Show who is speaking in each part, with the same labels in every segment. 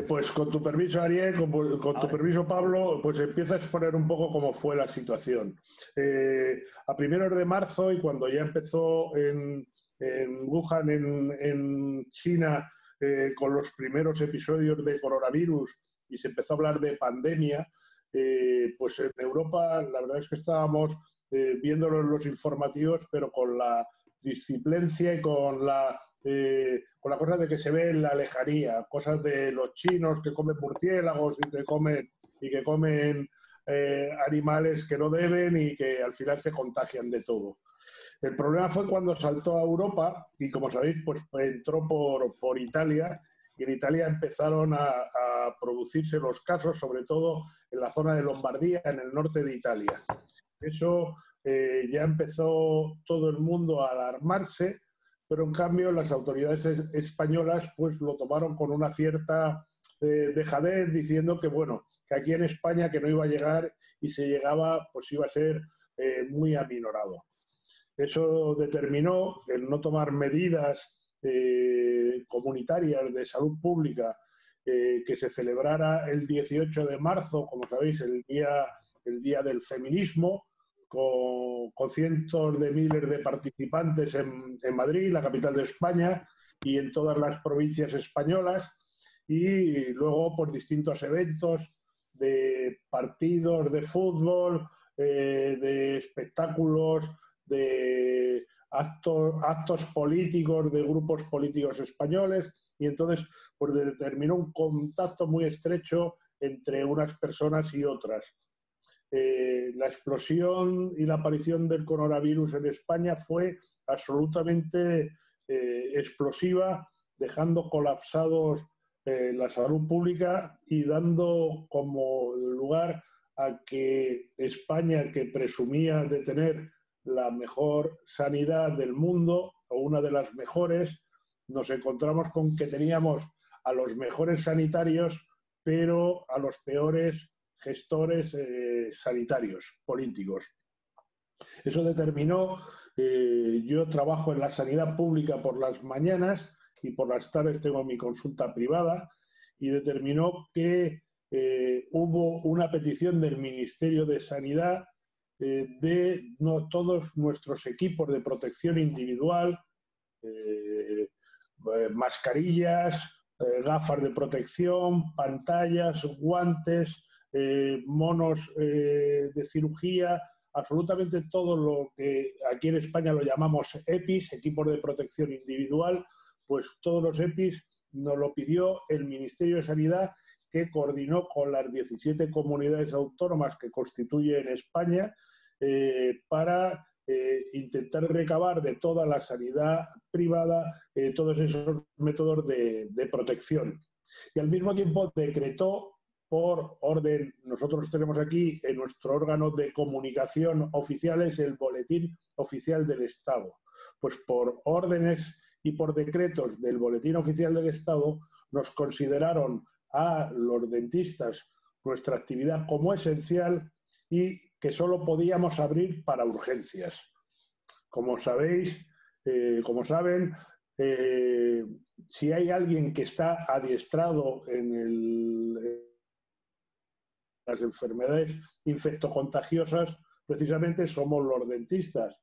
Speaker 1: Pues con tu permiso, Ariel, con tu
Speaker 2: Vale.
Speaker 1: permiso, Pablo, pues empieza a exponer un poco cómo fue la situación. A primeros de marzo, y cuando ya empezó en Wuhan, en China, con los primeros episodios de coronavirus y se empezó a hablar de pandemia, pues en Europa la verdad es que estábamos viéndolo en los informativos, pero con la disciplincia y con la cosa de que se ve en la lejanía, cosas de los chinos que comen murciélagos y que comen animales que no deben y que al final se contagian de todo. El problema fue cuando saltó a Europa y, como sabéis, pues entró por Italia y en Italia empezaron a producirse los casos, sobre todo en la zona de Lombardía, en el norte de Italia. Eso ya empezó todo el mundo a alarmarse, pero en cambio las autoridades españolas pues lo tomaron con una cierta dejadez, diciendo que bueno, que aquí en España que no iba a llegar y si llegaba pues iba a ser muy aminorado. Eso determinó el no tomar medidas comunitarias de salud pública, que se celebrara el 18 de marzo, como sabéis, el día del feminismo, con cientos de miles de participantes en Madrid, la capital de España, y en todas las provincias españolas, y luego por distintos eventos de partidos de fútbol, de espectáculos, de actos políticos de grupos políticos españoles, y entonces pues determinó un contacto muy estrecho entre unas personas y otras. La explosión y la aparición del coronavirus en España fue absolutamente explosiva, dejando colapsados la salud pública y dando como lugar a que España, que presumía de tener la mejor sanidad del mundo o una de las mejores, nos encontramos con que teníamos a los mejores sanitarios, pero a los peores gestores sanitarios, políticos. Eso determinó, yo trabajo en la sanidad pública por las mañanas y por las tardes tengo mi consulta privada, y determinó que hubo una petición del Ministerio de Sanidad de no, todos nuestros equipos de protección individual, mascarillas, gafas de protección, pantallas, guantes, monos de cirugía, absolutamente todo lo que aquí en España lo llamamos EPIs, equipos de protección individual, pues todos los EPIs nos lo pidió el Ministerio de Sanidad, que coordinó con las 17 comunidades autónomas que constituyen España, para intentar recabar de toda la sanidad privada todos esos métodos de protección. Y al mismo tiempo decretó por orden, nosotros tenemos aquí en nuestro órgano de comunicación oficial, es el Boletín Oficial del Estado. Pues por órdenes y por decretos del Boletín Oficial del Estado nos consideraron a los dentistas nuestra actividad como esencial y que solo podíamos abrir para urgencias. Como sabéis, como saben, eh, si hay alguien que está adiestrado en las enfermedades infectocontagiosas, precisamente somos los dentistas.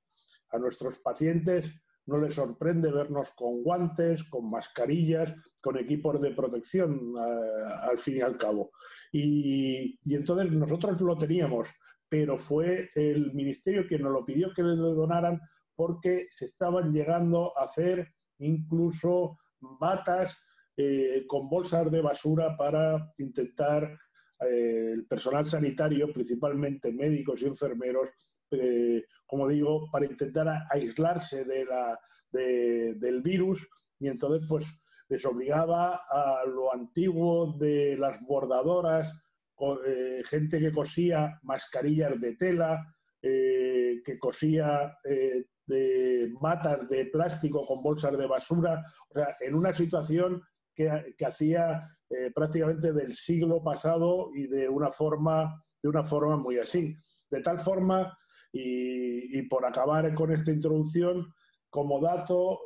Speaker 1: A nuestros pacientes no les sorprende vernos con guantes, con mascarillas, con equipos de protección, al fin y al cabo. Y entonces nosotros lo teníamos, pero fue el ministerio quien nos lo pidió que le donaran, porque se estaban llegando a hacer incluso batas con bolsas de basura para intentar el personal sanitario, principalmente médicos y enfermeros, como digo, para intentar aislarse del virus, y entonces pues les obligaba a lo antiguo de las bordadoras, gente que cosía mascarillas de tela, que cosía de batas de plástico con bolsas de basura, o sea, en una situación que hacía prácticamente del siglo pasado y de una forma muy así. De tal forma, y por acabar con esta introducción, como dato,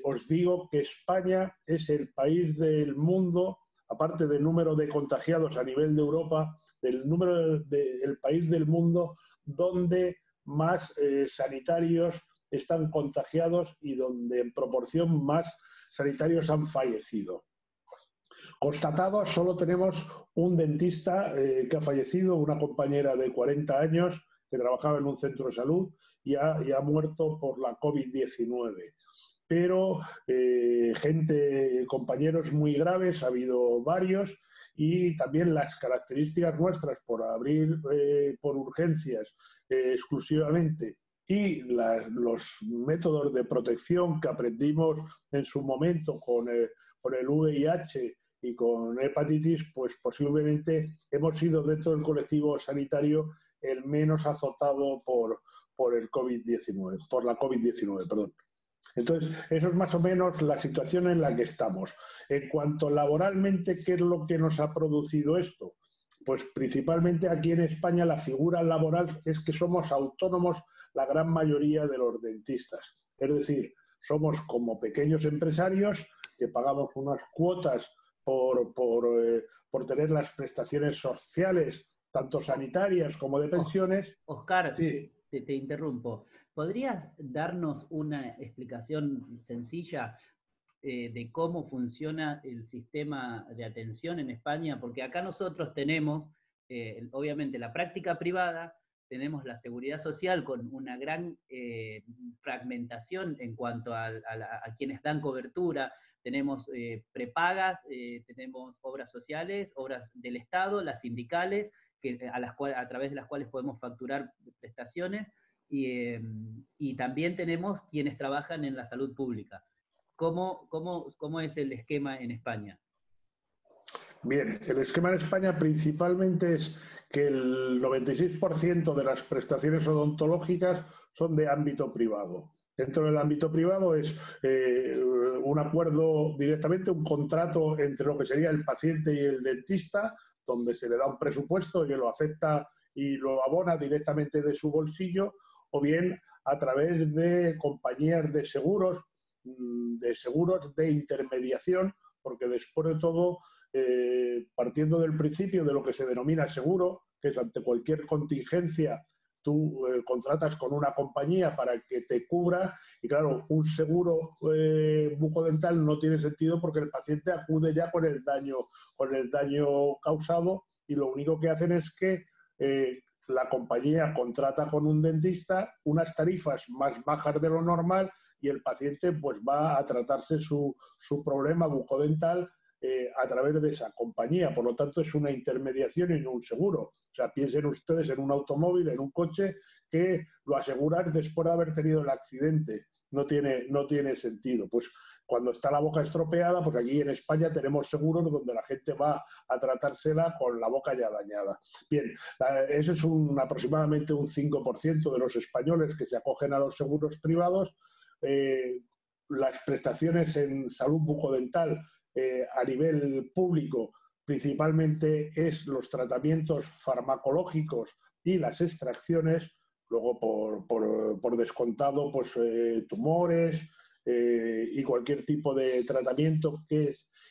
Speaker 1: os digo que España es el país del mundo aparte del número de contagiados a nivel de Europa, el país del mundo donde más sanitarios están contagiados y donde en proporción más sanitarios han fallecido. Constatado, solo tenemos un dentista que ha fallecido, una compañera de 40 años que trabajaba en un centro de salud y ha muerto por la COVID-19. Pero compañeros muy graves, ha habido varios, y también las características nuestras por abrir por urgencias exclusivamente y los métodos de protección que aprendimos en su momento con el VIH y con hepatitis, pues posiblemente hemos sido dentro del colectivo sanitario el menos azotado por el COVID-19, por la COVID-19, perdón. Entonces, eso es más o menos la situación en la que estamos. En cuanto laboralmente, ¿qué es lo que nos ha producido esto? Pues principalmente aquí en España la figura laboral es que somos autónomos la gran mayoría de los dentistas. Es decir, somos como pequeños empresarios que pagamos unas cuotas por tener las prestaciones sociales, tanto sanitarias como de pensiones.
Speaker 2: Oscar, sí. te interrumpo. ¿Podrías darnos una explicación sencilla de cómo funciona el sistema de atención en España? Porque acá nosotros tenemos, obviamente, la práctica privada, tenemos la seguridad social con una gran fragmentación en cuanto a quienes dan cobertura, tenemos prepagas, tenemos obras sociales, obras del Estado, las sindicales, a través de las cuales podemos facturar prestaciones, y también tenemos quienes trabajan en la salud pública. ¿Cómo es el esquema en España?
Speaker 1: Bien, el esquema en España principalmente es que el 96% de las prestaciones odontológicas son de ámbito privado. Dentro del ámbito privado es un acuerdo directamente, un contrato entre lo que sería el paciente y el dentista, donde se le da un presupuesto y lo acepta y lo abona directamente de su bolsillo, o bien a través de compañías de seguros de intermediación, porque después de todo, partiendo del principio de lo que se denomina seguro, que es ante cualquier contingencia, tú contratas con una compañía para que te cubra, y claro, un seguro bucodental no tiene sentido porque el paciente acude ya con el daño causado, y lo único que hacen es que la compañía contrata con un dentista unas tarifas más bajas de lo normal y el paciente pues va a tratarse su problema bucodental a través de esa compañía. Por lo tanto, es una intermediación y no un seguro. O sea, piensen ustedes en un automóvil, en un coche, que lo aseguran después de haber tenido el accidente. No tiene sentido. Pues cuando está la boca estropeada, pues aquí en España tenemos seguros donde la gente va a tratársela con la boca ya dañada. Bien, eso es aproximadamente un 5% de los españoles que se acogen a los seguros privados. Las prestaciones en salud bucodental a nivel público principalmente es los tratamientos farmacológicos y las extracciones, luego por descontado pues tumores y cualquier tipo de tratamiento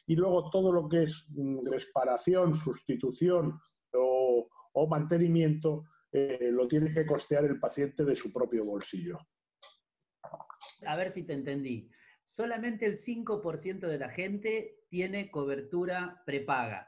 Speaker 1: y luego todo lo que es reparación, sustitución o mantenimiento lo tiene que costear el paciente de su propio bolsillo.
Speaker 2: A ver si te entendí. Solamente el 5% de la gente tiene cobertura prepaga.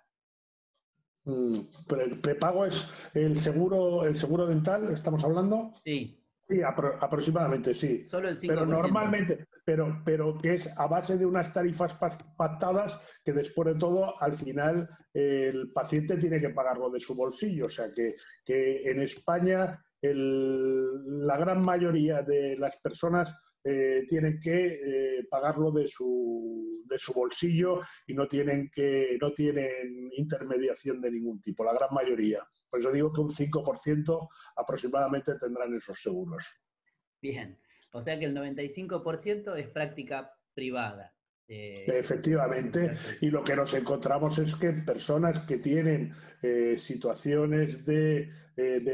Speaker 1: ¿Prepago es el seguro dental, estamos hablando?
Speaker 2: Sí.
Speaker 1: Sí, aproximadamente, sí.
Speaker 2: Solo el 5%.
Speaker 1: Pero normalmente, pero que es a base de unas tarifas pactadas que después de todo, al final, el paciente tiene que pagarlo de su bolsillo. O sea que en España la gran mayoría de las personas tienen que pagarlo de su bolsillo y no tienen intermediación de ningún tipo, la gran mayoría. Por eso digo que un 5% aproximadamente tendrán esos seguros.
Speaker 2: Bien, o sea que el 95% es práctica privada.
Speaker 1: Efectivamente, y lo que nos encontramos es que personas que tienen situaciones de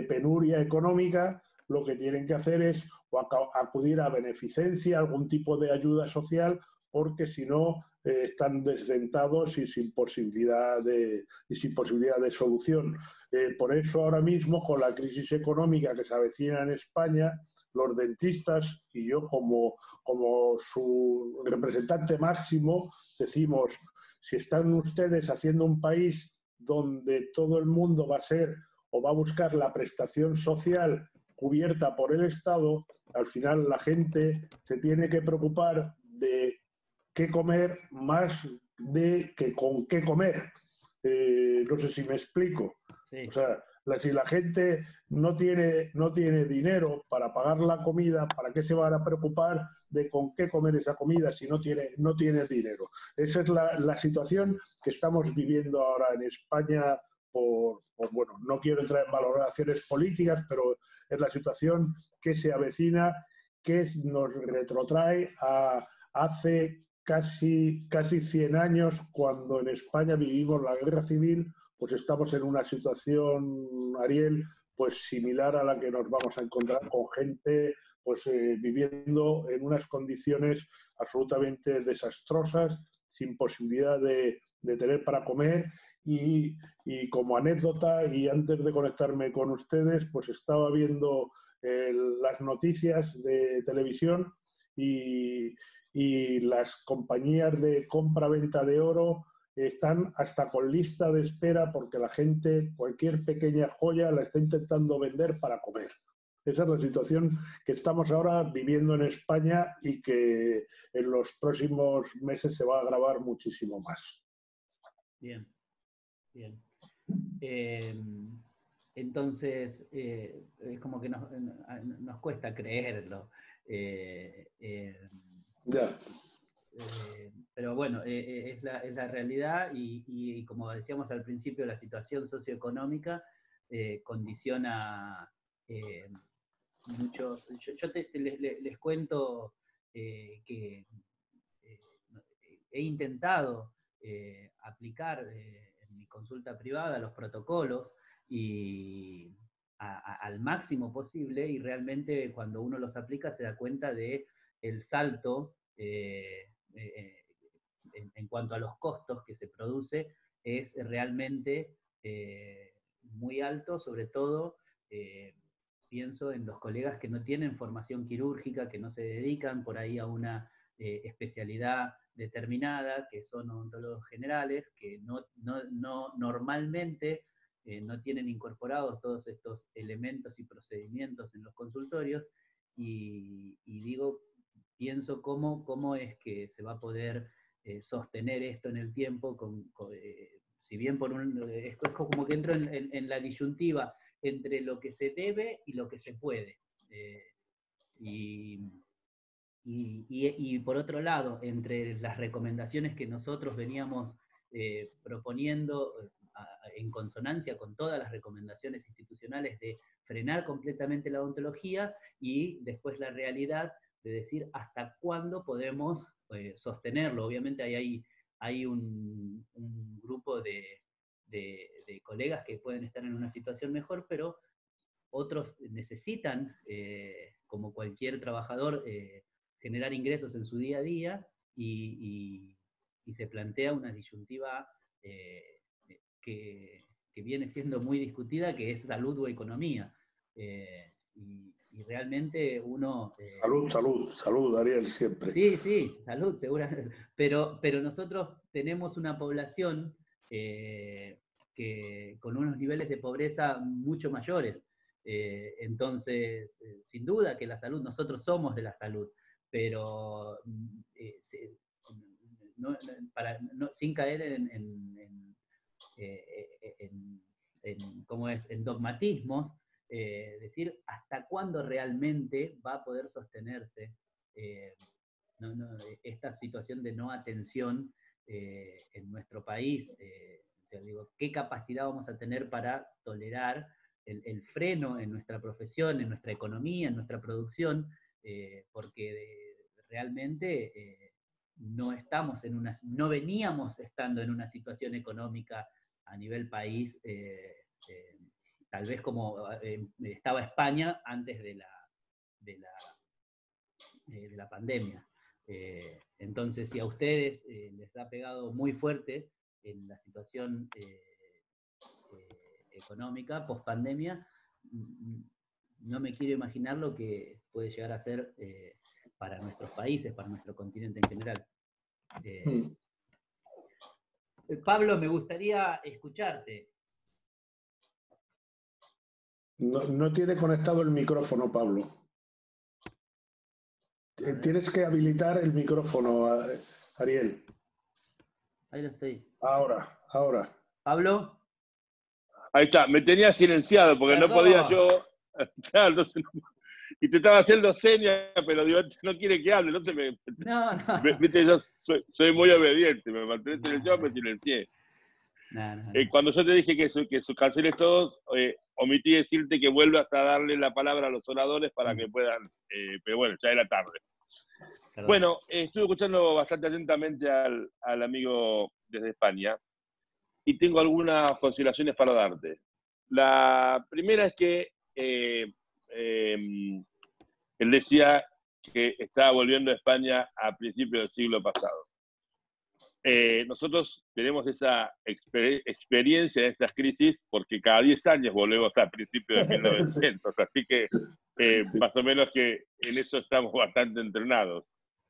Speaker 1: penuria económica, lo que tienen que hacer es o acudir a beneficencia, algún tipo de ayuda social, porque si no están desdentados y sin posibilidad de solución. Por eso ahora mismo, con la crisis económica que se avecina en España, los dentistas y yo como su representante máximo decimos, si están ustedes haciendo un país donde todo el mundo va a ser o va a buscar la prestación social cubierta por el Estado, al final la gente se tiene que preocupar de qué comer más de que con qué comer. No sé si me explico.
Speaker 2: Sí.
Speaker 1: O sea, si la gente no tiene dinero para pagar la comida, ¿para qué se van a preocupar de con qué comer esa comida si no tiene dinero? Esa es la situación que estamos viviendo ahora en España. Bueno, no quiero entrar en valoraciones políticas, pero es la situación que se avecina, que nos retrotrae a hace casi 100 años, cuando en España vivimos la guerra civil. Pues estamos en una situación, Ariel, pues similar a la que nos vamos a encontrar con gente pues viviendo en unas condiciones absolutamente desastrosas, sin posibilidad de tener para comer. Y como anécdota, y antes de conectarme con ustedes, pues estaba viendo las noticias de televisión y las compañías de compra-venta de oro están hasta con lista de espera porque la gente, cualquier pequeña joya, la está intentando vender para comer. Esa es la situación que estamos ahora viviendo en España y que en los próximos meses se va a agravar muchísimo más.
Speaker 2: Bien, bien. Entonces, es como que nos cuesta creerlo.
Speaker 1: Ya.
Speaker 2: Pero bueno, es la realidad y como decíamos al principio, la situación socioeconómica condiciona muchos. Yo les cuento que he intentado aplicar en mi consulta privada los protocolos y al máximo posible, y realmente cuando uno los aplica se da cuenta de el salto en cuanto a los costos que se produce es realmente muy alto, sobre todo pienso en los colegas que no tienen formación quirúrgica, que no se dedican por ahí a una especialidad determinada, que son odontólogos generales, que no normalmente no tienen incorporados todos estos elementos y procedimientos en los consultorios, y pienso cómo es que se va a poder sostener esto en el tiempo, si bien es como que entro en la disyuntiva entre lo que se debe y lo que se puede. Y por otro lado, entre las recomendaciones que nosotros veníamos proponiendo en consonancia con todas las recomendaciones institucionales de frenar completamente la odontología, y después la realidad de decir hasta cuándo podemos sostenerlo. Obviamente hay un grupo de colegas que pueden estar en una situación mejor, pero otros necesitan, como cualquier trabajador, generar ingresos en su día a día, y se plantea una disyuntiva que viene siendo muy discutida, que es salud o economía. Y realmente uno...
Speaker 1: Salud, Ariel, siempre.
Speaker 2: Sí, salud, seguramente. Pero nosotros tenemos una población que con unos niveles de pobreza mucho mayores. Entonces, sin duda que la salud, nosotros somos de la salud, pero sin caer en dogmatismos, decir hasta cuándo realmente va a poder sostenerse esta situación de no atención en nuestro país. Te digo, ¿qué capacidad vamos a tener para tolerar el freno en nuestra profesión, en nuestra economía, en nuestra producción? Porque realmente no veníamos estando en una situación económica a nivel país, tal vez como estaba España antes de la pandemia. Entonces, si a ustedes les ha pegado muy fuerte en la situación económica post-pandemia, no me quiero imaginar lo que puede llegar a ser para nuestros países, para nuestro continente en general. Pablo, me gustaría escucharte.
Speaker 1: No tiene conectado el micrófono, Pablo. Tienes que habilitar el micrófono, Ariel.
Speaker 2: Ahí lo estoy.
Speaker 1: Ahora.
Speaker 2: ¿Pablo?
Speaker 3: Ahí está, me tenía silenciado porque
Speaker 2: Perdón.
Speaker 3: no podía yo. Claro, entonces, y te estaba haciendo señas, pero digo, no quiere que hable, no se me.
Speaker 2: No.
Speaker 3: Viste, yo soy muy obediente, me mantuve silenciado, me silencié.
Speaker 2: No.
Speaker 3: Cuando yo te dije que canceles todos, omití decirte que vuelvas a darle la palabra a los oradores para que puedan. Pero bueno, ya era tarde.
Speaker 2: Perdón.
Speaker 3: Bueno, estuve escuchando bastante atentamente al amigo desde España y tengo algunas consideraciones para darte. La primera es que él decía que estaba volviendo a España a principios del siglo pasado. Nosotros tenemos esa experiencia de estas crisis porque cada 10 años volvemos a principios de 1900, así que más o menos que en eso estamos bastante entrenados.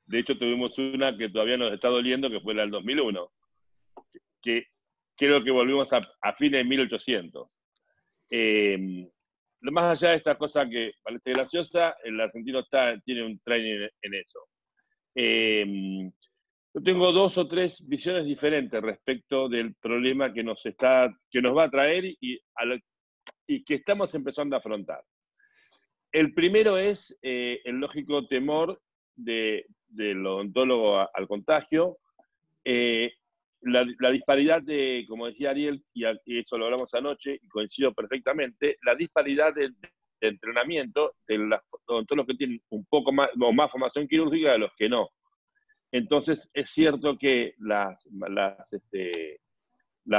Speaker 3: De hecho, tuvimos una que todavía nos está doliendo, que fue la del 2001, que creo que volvimos a fines de 1800. Más allá de esta cosa que parece graciosa, el argentino tiene un training en eso. Yo tengo 2 o 3 visiones diferentes respecto del problema que nos va a traer y que estamos empezando a afrontar. El primero es el lógico temor del odontólogo al contagio, la disparidad de, como decía Ariel, y eso lo hablamos anoche, y coincido perfectamente, la disparidad de entrenamiento de los odontólogos que tienen un poco más o más formación quirúrgica de los que no. Entonces, es cierto que las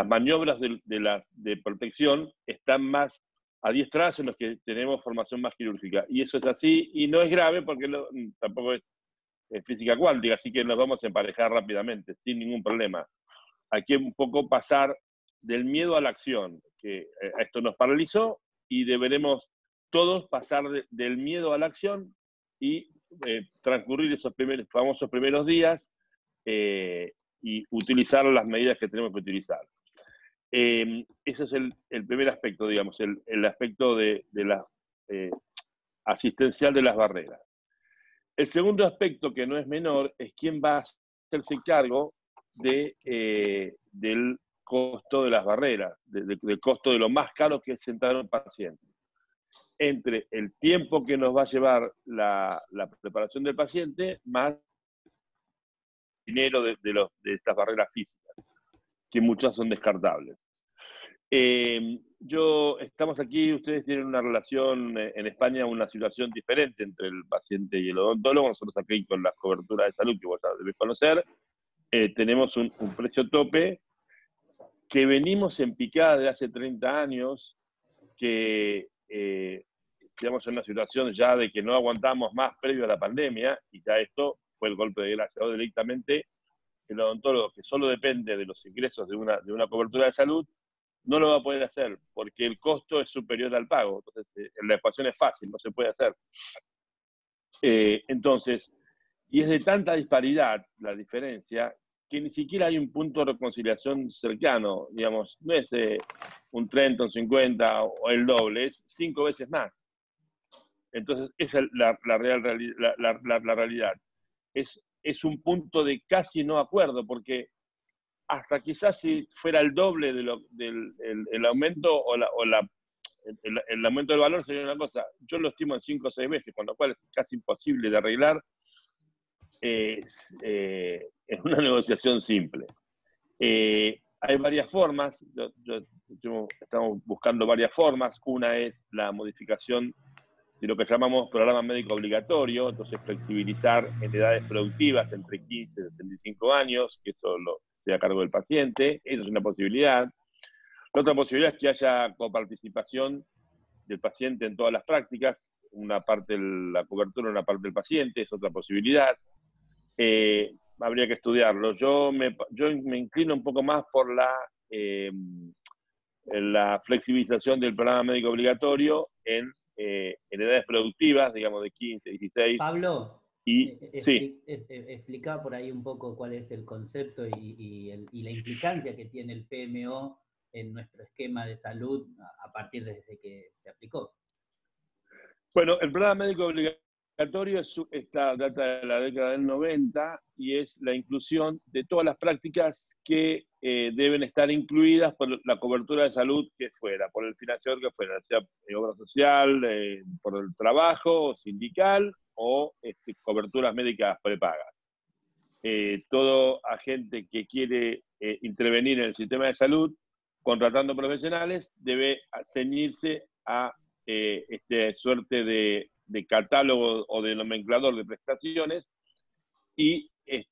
Speaker 3: maniobras de protección están más adiestradas en los que tenemos formación más quirúrgica. Y eso es así, y no es grave porque tampoco es física cuántica, así que nos vamos a emparejar rápidamente, sin ningún problema. Hay que un poco pasar del miedo a la acción, que esto nos paralizó, y deberemos todos pasar del miedo a la acción y transcurrir esos famosos primeros días y utilizar las medidas que tenemos que utilizar. Ese es el primer aspecto, digamos, el aspecto de la asistencial de las barreras. El segundo aspecto, que no es menor, es quién va a hacerse cargo del costo de las barreras, del costo de lo más caro que es sentar a un paciente. Entre el tiempo que nos va a llevar la preparación del paciente, más dinero de estas barreras físicas, que muchas son descartables. Estamos aquí, ustedes tienen una relación en España, una situación diferente entre el paciente y el odontólogo. Nosotros aquí con las coberturas de salud que vos debés conocer, tenemos un precio tope que venimos en picada de hace 30 años, que estamos en una situación ya de que no aguantamos más previo a la pandemia, y ya esto fue el golpe de gracia. O directamente el odontólogo, que solo depende de los ingresos de una cobertura de salud, no lo va a poder hacer, porque el costo es superior al pago. Entonces, la ecuación es fácil, no se puede hacer. Entonces, y es de tanta disparidad la diferencia, que ni siquiera hay un punto de reconciliación cercano, digamos, no es un 30, un 50 o el doble, es 5 veces más. Entonces, esa es la realidad. Es un punto de casi no acuerdo, porque hasta quizás si fuera el doble del aumento el aumento del valor sería una cosa, yo lo estimo en 5 o 6 veces, con lo cual es casi imposible de arreglar en una negociación simple. Hay varias formas, estamos buscando varias formas. Una es la modificación de lo que llamamos programa médico obligatorio, entonces flexibilizar en edades productivas entre 15 y 65 años, que eso sea a cargo del paciente. Eso es una posibilidad. La otra posibilidad es que haya coparticipación del paciente en todas las prácticas, una parte de la cobertura, una parte del paciente, es otra posibilidad. habría que estudiarlo. Yo me inclino un poco más por la flexibilización del programa médico obligatorio en edades productivas, digamos de 15, 16.
Speaker 2: Pablo,
Speaker 3: Y sí.
Speaker 2: explica por ahí un poco cuál es el concepto y la implicancia que tiene el PMO en nuestro esquema de salud a partir desde que se aplicó.
Speaker 3: Bueno, el programa médico obligatorio data de la década del 90 y es la inclusión de todas las prácticas que deben estar incluidas por la cobertura de salud que fuera, por el financiador que fuera, sea obra social, por el trabajo, sindical o coberturas médicas prepagas. Todo agente que quiere intervenir en el sistema de salud, contratando profesionales, debe ceñirse a suerte de catálogo o de nomenclador de prestaciones y es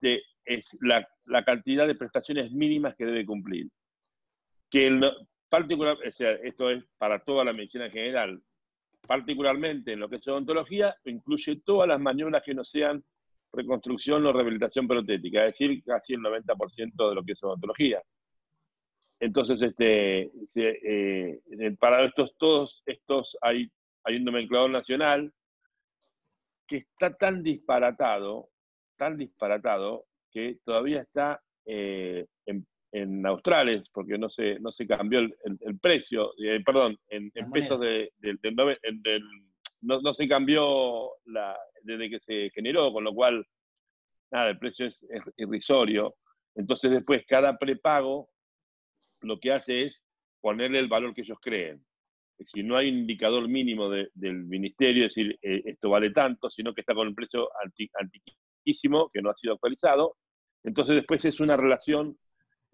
Speaker 3: la cantidad de prestaciones mínimas que debe cumplir. O sea, esto es para toda la medicina en general, particularmente en lo que es odontología, incluye todas las maniobras que no sean reconstrucción o rehabilitación protética, es decir, casi el 90% de lo que es odontología. Entonces, para todos estos hay un nomenclador nacional que está tan disparatado, que todavía está en australes, porque no se cambió el precio, perdón, en pesos no se cambió desde que se generó, con lo cual, nada, el precio es irrisorio. Entonces después cada prepago lo que hace es ponerle el valor que ellos creen. Si no hay un indicador mínimo del ministerio, es decir, esto vale tanto, sino que está con un precio antiquísimo, que no ha sido actualizado, entonces después es una relación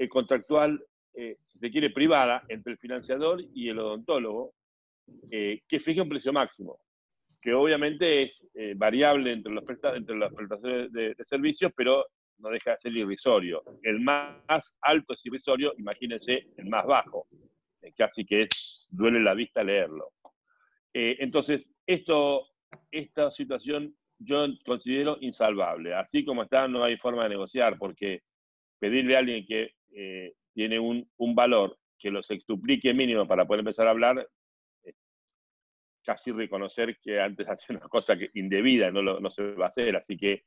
Speaker 3: contractual, si se quiere, privada, entre el financiador y el odontólogo, que fija un precio máximo, que obviamente es variable entre las prestaciones de servicios, pero no deja de ser irrisorio. El más alto es irrisorio, imagínense el más bajo, casi que duele la vista leerlo. Entonces, esta situación yo considero insalvable. Así como está, no hay forma de negociar, porque pedirle a alguien que tiene un valor que lo sextuplique mínimo para poder empezar a hablar, casi reconocer que antes hacía una cosa indebida, no se va a hacer. Así que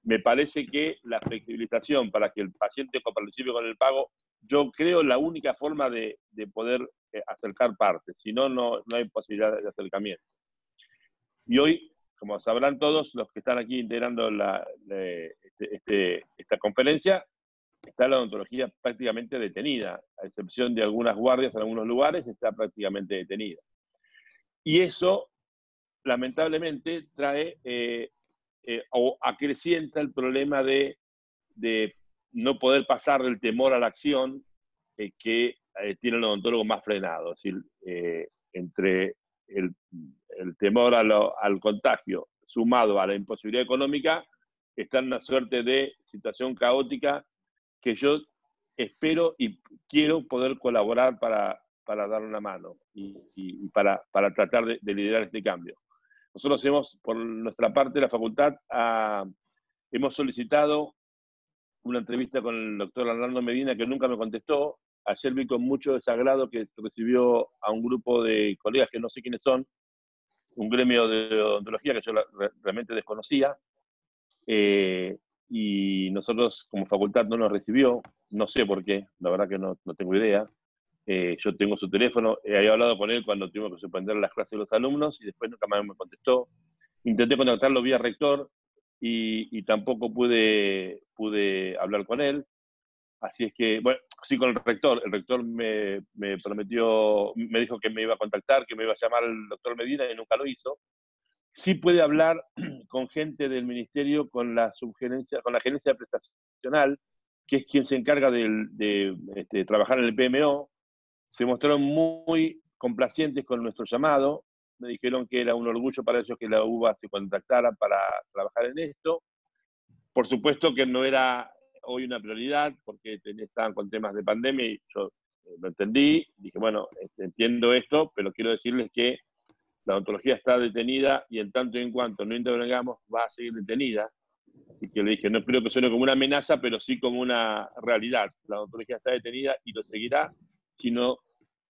Speaker 3: me parece que la flexibilización para que el paciente participe con el pago, yo creo la única forma de poder acercar partes, si no, no hay posibilidad de acercamiento. Y hoy, como sabrán todos los que están aquí integrando esta conferencia, está la odontología prácticamente detenida, a excepción de algunas guardias en algunos lugares, está prácticamente detenida. Y eso, lamentablemente, trae o acrecienta el problema de no poder pasar del temor a la acción que tiene el odontólogo más frenado. Es decir, entre el temor al contagio sumado a la imposibilidad económica, está en una suerte de situación caótica que yo espero y quiero poder colaborar para dar una mano y para tratar de liderar este cambio. Nosotros por nuestra parte, la facultad, hemos solicitado una entrevista con el doctor Arnaldo Medina, que nunca me contestó. Ayer vi con mucho desagrado que recibió a un grupo de colegas que no sé quiénes son, un gremio de odontología que yo realmente desconocía, y nosotros como facultad no nos recibió, no sé por qué, la verdad que no tengo idea. Yo tengo su teléfono, había hablado con él cuando tuvimos que suspender las clases de los alumnos y después nunca más me contestó. Intenté contactarlo vía rector y tampoco pude hablar con él. Así es que, bueno, sí con el rector. El rector me prometió, me dijo que me iba a contactar, que me iba a llamar el doctor Medina y nunca lo hizo. Sí puede hablar con gente del ministerio, con la gerencia prestacional, que es quien se encarga de trabajar en el PMO. Se mostraron muy complacientes con nuestro llamado. Me dijeron que era un orgullo para ellos que la UBA se contactara para trabajar en esto. Por supuesto que no era hoy una prioridad, porque estaban con temas de pandemia y yo lo entendí. Dije, bueno, entiendo esto, pero quiero decirles que la odontología está detenida y en tanto y en cuanto no intervengamos va a seguir detenida. Y que le dije, no creo que suene como una amenaza, pero sí como una realidad. La odontología está detenida y lo seguirá si no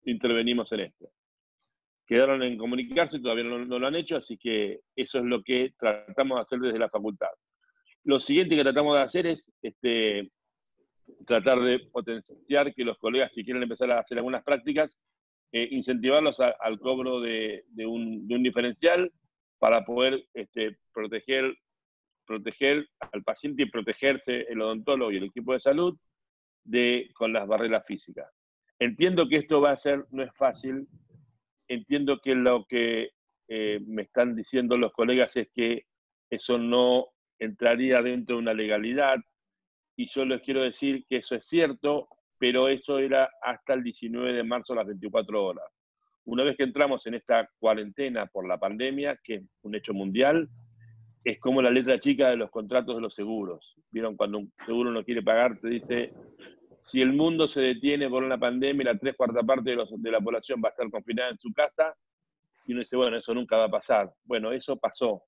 Speaker 3: intervenimos en esto. Quedaron en comunicarse, todavía no lo han hecho, así que eso es lo que tratamos de hacer desde la facultad. Lo siguiente que tratamos de hacer es tratar de potenciar que los colegas que quieren empezar a hacer algunas prácticas, incentivarlos al cobro de un diferencial para poder proteger al paciente y protegerse el odontólogo y el equipo de salud con las barreras físicas. Entiendo que esto va a ser, no es fácil, entiendo que lo que me están diciendo los colegas es que eso no entraría dentro de una legalidad, y yo les quiero decir que eso es cierto, pero eso era hasta el 19 de marzo a las 24 horas. Una vez que entramos en esta cuarentena por la pandemia, que es un hecho mundial, es como la letra chica de los contratos de los seguros. ¿Vieron? Cuando un seguro no quiere pagar, te dice, si el mundo se detiene por una pandemia, la 3/4 parte de la población va a estar confinada en su casa, y uno dice, bueno, eso nunca va a pasar. Bueno, eso pasó.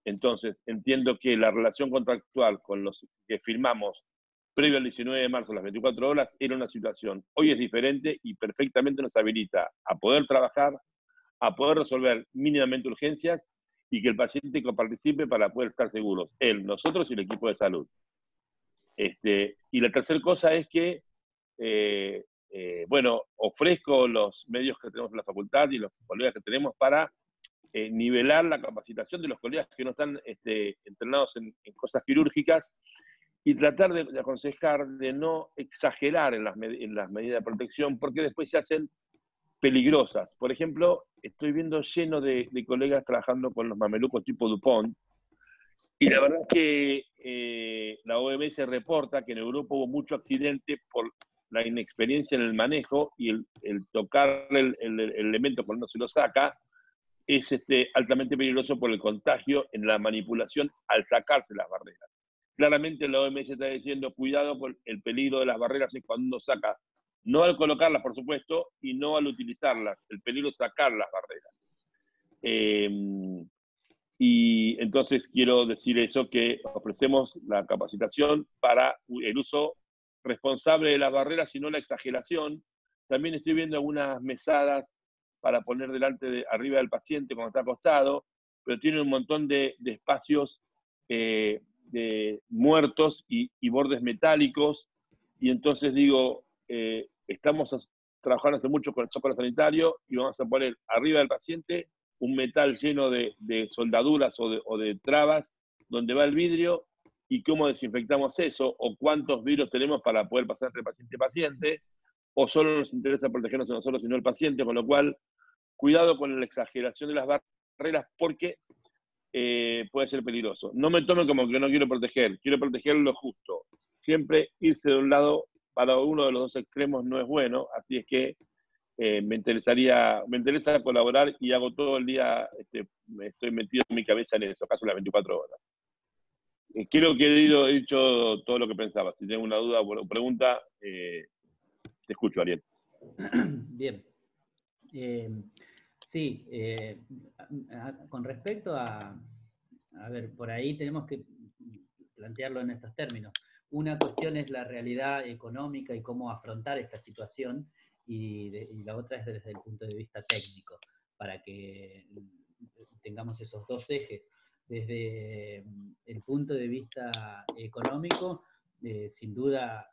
Speaker 3: Entonces, entiendo que la relación contractual con los que firmamos previo al 19 de marzo a las 24 horas era una situación. Hoy es diferente y perfectamente nos habilita a poder trabajar, a poder resolver mínimamente urgencias y que el paciente participe para poder estar seguros, él, nosotros y el equipo de salud. Y la tercera cosa es que, bueno, ofrezco los medios que tenemos en la facultad y los colegas que tenemos para nivelar la capacitación de los colegas que no están entrenados en cosas quirúrgicas y tratar de aconsejar de no exagerar en las medidas de protección, porque después se hacen peligrosas. Por ejemplo, estoy viendo lleno de colegas trabajando con los mamelucos tipo DuPont, y la verdad es que la OMS reporta que en Europa hubo mucho accidente por la inexperiencia en el manejo y el tocar el elemento cuando se lo saca es altamente peligroso por el contagio en la manipulación al sacarse las barreras. Claramente la OMS está diciendo, cuidado con el peligro de las barreras es cuando uno saca, no al colocarlas, por supuesto, y no al utilizarlas. El peligro es sacar las barreras. Y entonces quiero decir eso, que ofrecemos la capacitación para el uso responsable de las barreras y no la exageración. También estoy viendo algunas mesadas para poner arriba del paciente cuando está acostado, pero tiene un montón de espacios de muertos y bordes metálicos, y entonces digo, estamos trabajando hace mucho con el software sanitario y vamos a poner arriba del paciente un metal lleno de soldaduras o de trabas donde va el vidrio, y cómo desinfectamos eso, o cuántos virus tenemos para poder pasar entre paciente y paciente, o solo nos interesa protegernos a nosotros y no el paciente, con lo cual, cuidado con la exageración de las barreras porque puede ser peligroso. No me tomen como que no quiero proteger lo justo. Siempre irse de un lado para uno de los dos extremos no es bueno, así es que me interesa colaborar y hago todo el día, estoy metido en mi cabeza en eso, casi las 24 horas. Creo que he dicho todo lo que pensaba. Si tengo una duda o pregunta, te escucho, Ariel.
Speaker 2: Bien. Sí, con respecto a ver, por ahí tenemos que plantearlo en estos términos. Una cuestión es la realidad económica y cómo afrontar esta situación, y la otra es desde el punto de vista técnico, para que tengamos esos dos ejes. Desde el punto de vista económico, sin duda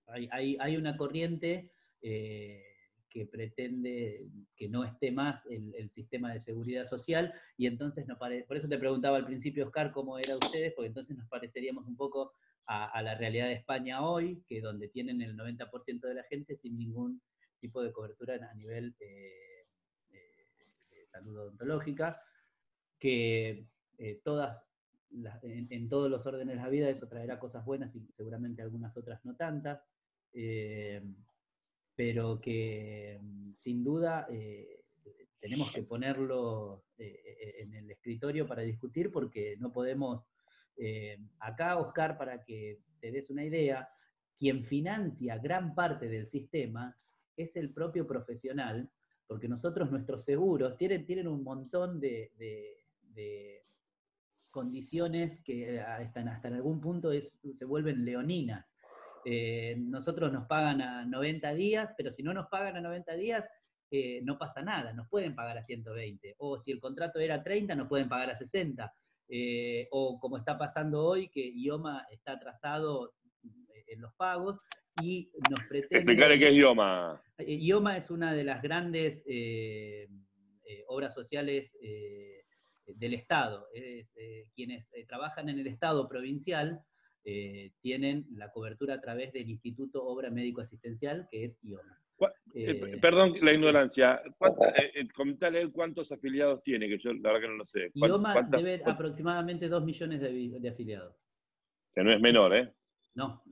Speaker 2: hay una corriente que pretende que no esté más el sistema de seguridad social, y entonces por eso te preguntaba al principio, Oscar, cómo eran ustedes, porque entonces nos pareceríamos un poco a la realidad de España hoy, que donde tienen el 90% de la gente sin ningún tipo de cobertura a nivel de salud odontológica, que en todos los órdenes de la vida eso traerá cosas buenas y seguramente algunas otras no tantas, pero que sin duda tenemos que ponerlo en el escritorio para discutir, porque no podemos, acá, Oscar, para que te des una idea, quien financia gran parte del sistema es el propio profesional, porque nuestros seguros tienen un montón de condiciones que hasta en algún punto se vuelven leoninas. Nosotros nos pagan a 90 días, pero si no nos pagan a 90 días, no pasa nada, nos pueden pagar a 120. O si el contrato era 30, nos pueden pagar a 60. O como está pasando hoy, que IOMA está atrasado en los pagos y nos pretende...
Speaker 3: Explicarle qué es IOMA.
Speaker 2: IOMA es una de las grandes obras sociales del Estado. Quienes trabajan en el Estado provincial tienen la cobertura a través del Instituto Obra Médico Asistencial, que es IOMA.
Speaker 3: Perdón la ignorancia. Comentale cuántos afiliados tiene, que yo la verdad que no lo sé.
Speaker 2: IOMA debe aproximadamente 2 millones de afiliados.
Speaker 3: Que no es menor, ¿eh?
Speaker 2: No.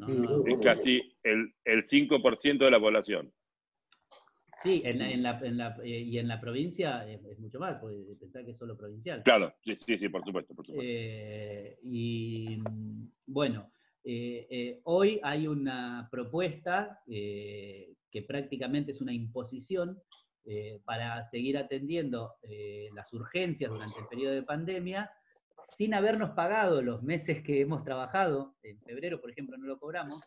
Speaker 3: Es casi el 5% de la población.
Speaker 2: Sí, y en la provincia es mucho más, porque pensar que es solo provincial.
Speaker 3: Claro, sí, por supuesto.
Speaker 2: Y bueno, hoy hay una propuesta que prácticamente es una imposición para seguir atendiendo las urgencias durante el periodo de pandemia, sin habernos pagado los meses que hemos trabajado. En febrero, por ejemplo, no lo cobramos,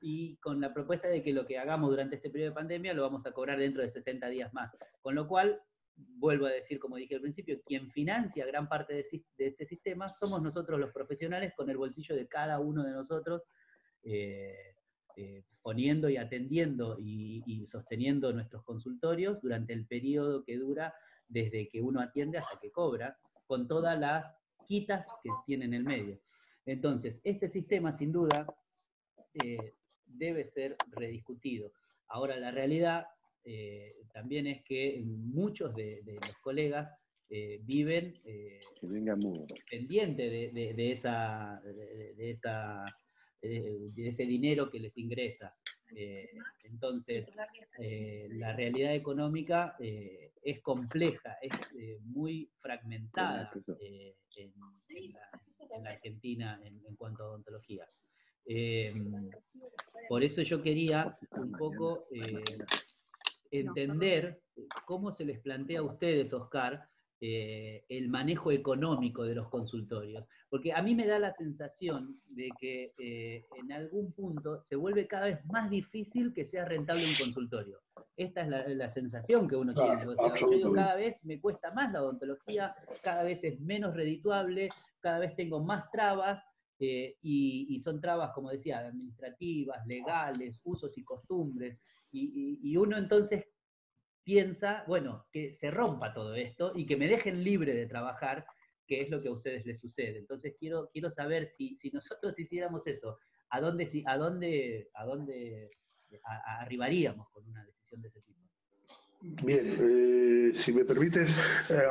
Speaker 2: y con la propuesta de que lo que hagamos durante este periodo de pandemia lo vamos a cobrar dentro de 60 días más. Con lo cual, vuelvo a decir, como dije al principio, quien financia gran parte de este sistema somos nosotros los profesionales, con el bolsillo de cada uno de nosotros, poniendo y atendiendo y sosteniendo nuestros consultorios durante el periodo que dura desde que uno atiende hasta que cobra, con todas las quitas que tiene en el medio. Entonces, este sistema, sin duda, debe ser rediscutido. Ahora, la realidad también es que muchos de los colegas viven pendientes de ese dinero que les ingresa. Entonces, la realidad económica es compleja, es muy fragmentada en la Argentina en cuanto a odontología. Por eso yo quería un poco entender cómo se les plantea a ustedes, Oscar, el manejo económico de los consultorios. Porque a mí me da la sensación de que en algún punto se vuelve cada vez más difícil que sea rentable un consultorio. Esta es la sensación que uno tiene. O sea, yo digo, cada vez me cuesta más la odontología, cada vez es menos redituable, cada vez tengo más trabas, y son trabas, como decía, administrativas, legales, usos y costumbres. Y uno entonces piensa, bueno, que se rompa todo esto y que me dejen libre de trabajar, que es lo que a ustedes les sucede. Entonces quiero saber si nosotros hiciéramos eso, ¿a dónde arribaríamos con una decisión de ese tipo?
Speaker 1: Bien, si me permites,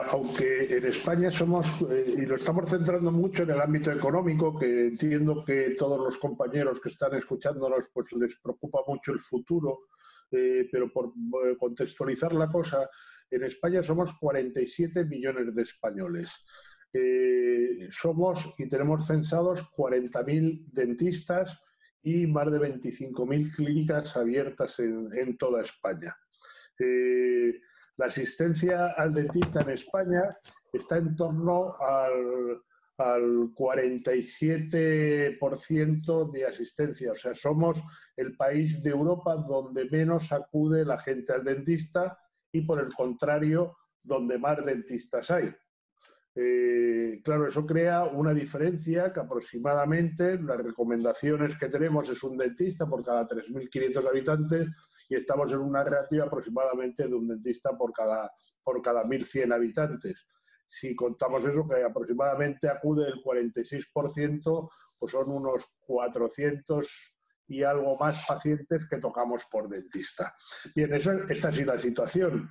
Speaker 1: aunque en España somos, y lo estamos centrando mucho en el ámbito económico, que entiendo que todos los compañeros que están escuchándonos pues les preocupa mucho el futuro, pero por contextualizar la cosa, en España somos 47 millones de españoles. Somos y tenemos censados 40.000 dentistas y más de 25.000 clínicas abiertas en toda España. La asistencia al dentista en España está en torno al 47% de asistencia. O sea, somos el país de Europa donde menos acude la gente al dentista y, por el contrario, donde más dentistas hay. Claro, eso crea una diferencia que aproximadamente las recomendaciones que tenemos es un dentista por cada 3.500 habitantes y estamos en una relativa aproximadamente de un dentista por cada 1.100 habitantes. Si contamos eso, que aproximadamente acude el 46%, pues son unos 400 y algo más pacientes que tocamos por dentista. Bien, esta ha sido la situación.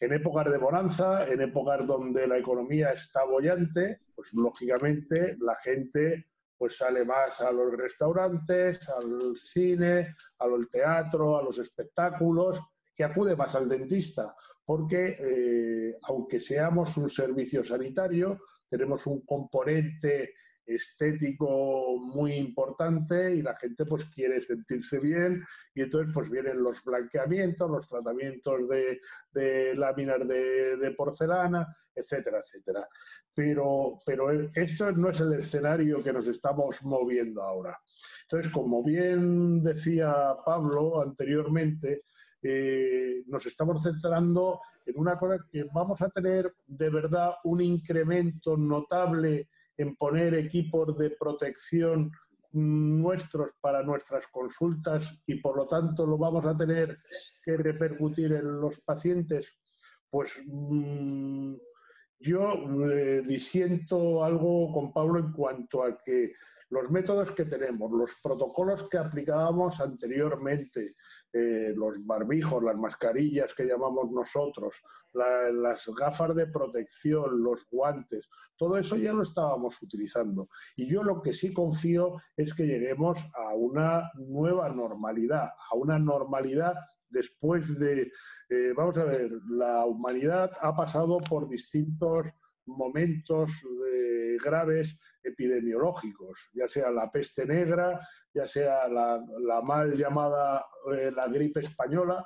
Speaker 1: En épocas de bonanza, en épocas donde la economía está boyante, pues lógicamente la gente pues sale más a los restaurantes, al cine, al teatro, a los espectáculos, y acude más al dentista, porque aunque seamos un servicio sanitario, tenemos un componente estético muy importante y la gente pues quiere sentirse bien y entonces pues vienen los blanqueamientos, los tratamientos de láminas de porcelana, etcétera, etcétera. Pero esto no es el escenario que nos estamos moviendo ahora. Entonces, como bien decía Pablo anteriormente, nos estamos centrando en una cosa que vamos a tener de verdad un incremento notable en poner equipos de protección nuestros para nuestras consultas y por lo tanto lo vamos a tener que repercutir en los pacientes. Pues yo disiento algo con Pablo en cuanto a que los métodos que tenemos, los protocolos que aplicábamos anteriormente, los barbijos, las mascarillas que llamamos nosotros, las gafas de protección, los guantes, todo eso ya lo estábamos utilizando. Y yo lo que sí confío es que lleguemos a una nueva normalidad, a una normalidad después de... vamos a ver, la humanidad ha pasado por distintos momentos graves epidemiológicos, ya sea la peste negra, ya sea la mal llamada la gripe española,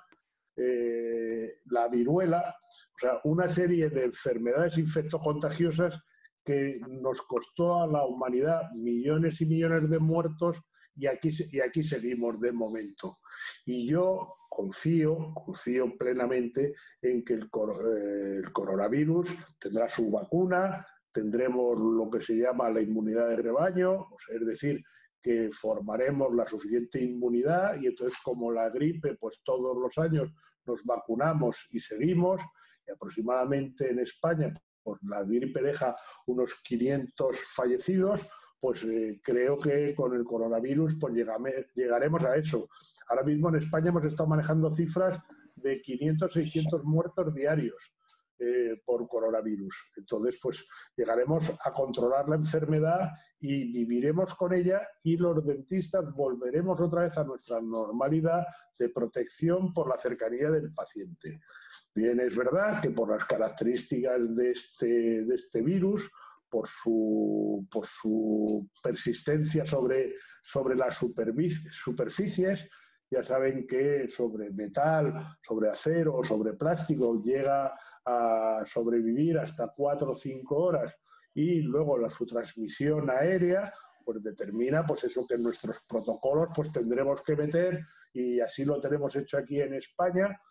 Speaker 1: la viruela, o sea, una serie de enfermedades infectocontagiosas que nos costó a la humanidad millones y millones de muertos y aquí seguimos de momento. Y yo confío plenamente en que el coronavirus tendrá su vacuna, tendremos lo que se llama la inmunidad de rebaño, es decir, que formaremos la suficiente inmunidad y entonces como la gripe, pues todos los años nos vacunamos y seguimos, y aproximadamente en España pues la gripe deja unos 500 fallecidos, pues creo que con el coronavirus pues llegaremos a eso. Ahora mismo en España hemos estado manejando cifras de 500, 600 muertos diarios por coronavirus. Entonces, pues llegaremos a controlar la enfermedad y viviremos con ella y los dentistas volveremos otra vez a nuestra normalidad de protección por la cercanía del paciente. Bien, es verdad que por las características de este virus, por su persistencia sobre las superficies, ya saben que sobre metal, sobre acero o sobre plástico llega a sobrevivir hasta 4 o 5 horas y luego su transmisión aérea pues determina pues eso que en nuestros protocolos pues tendremos que meter y así lo tenemos hecho aquí en España,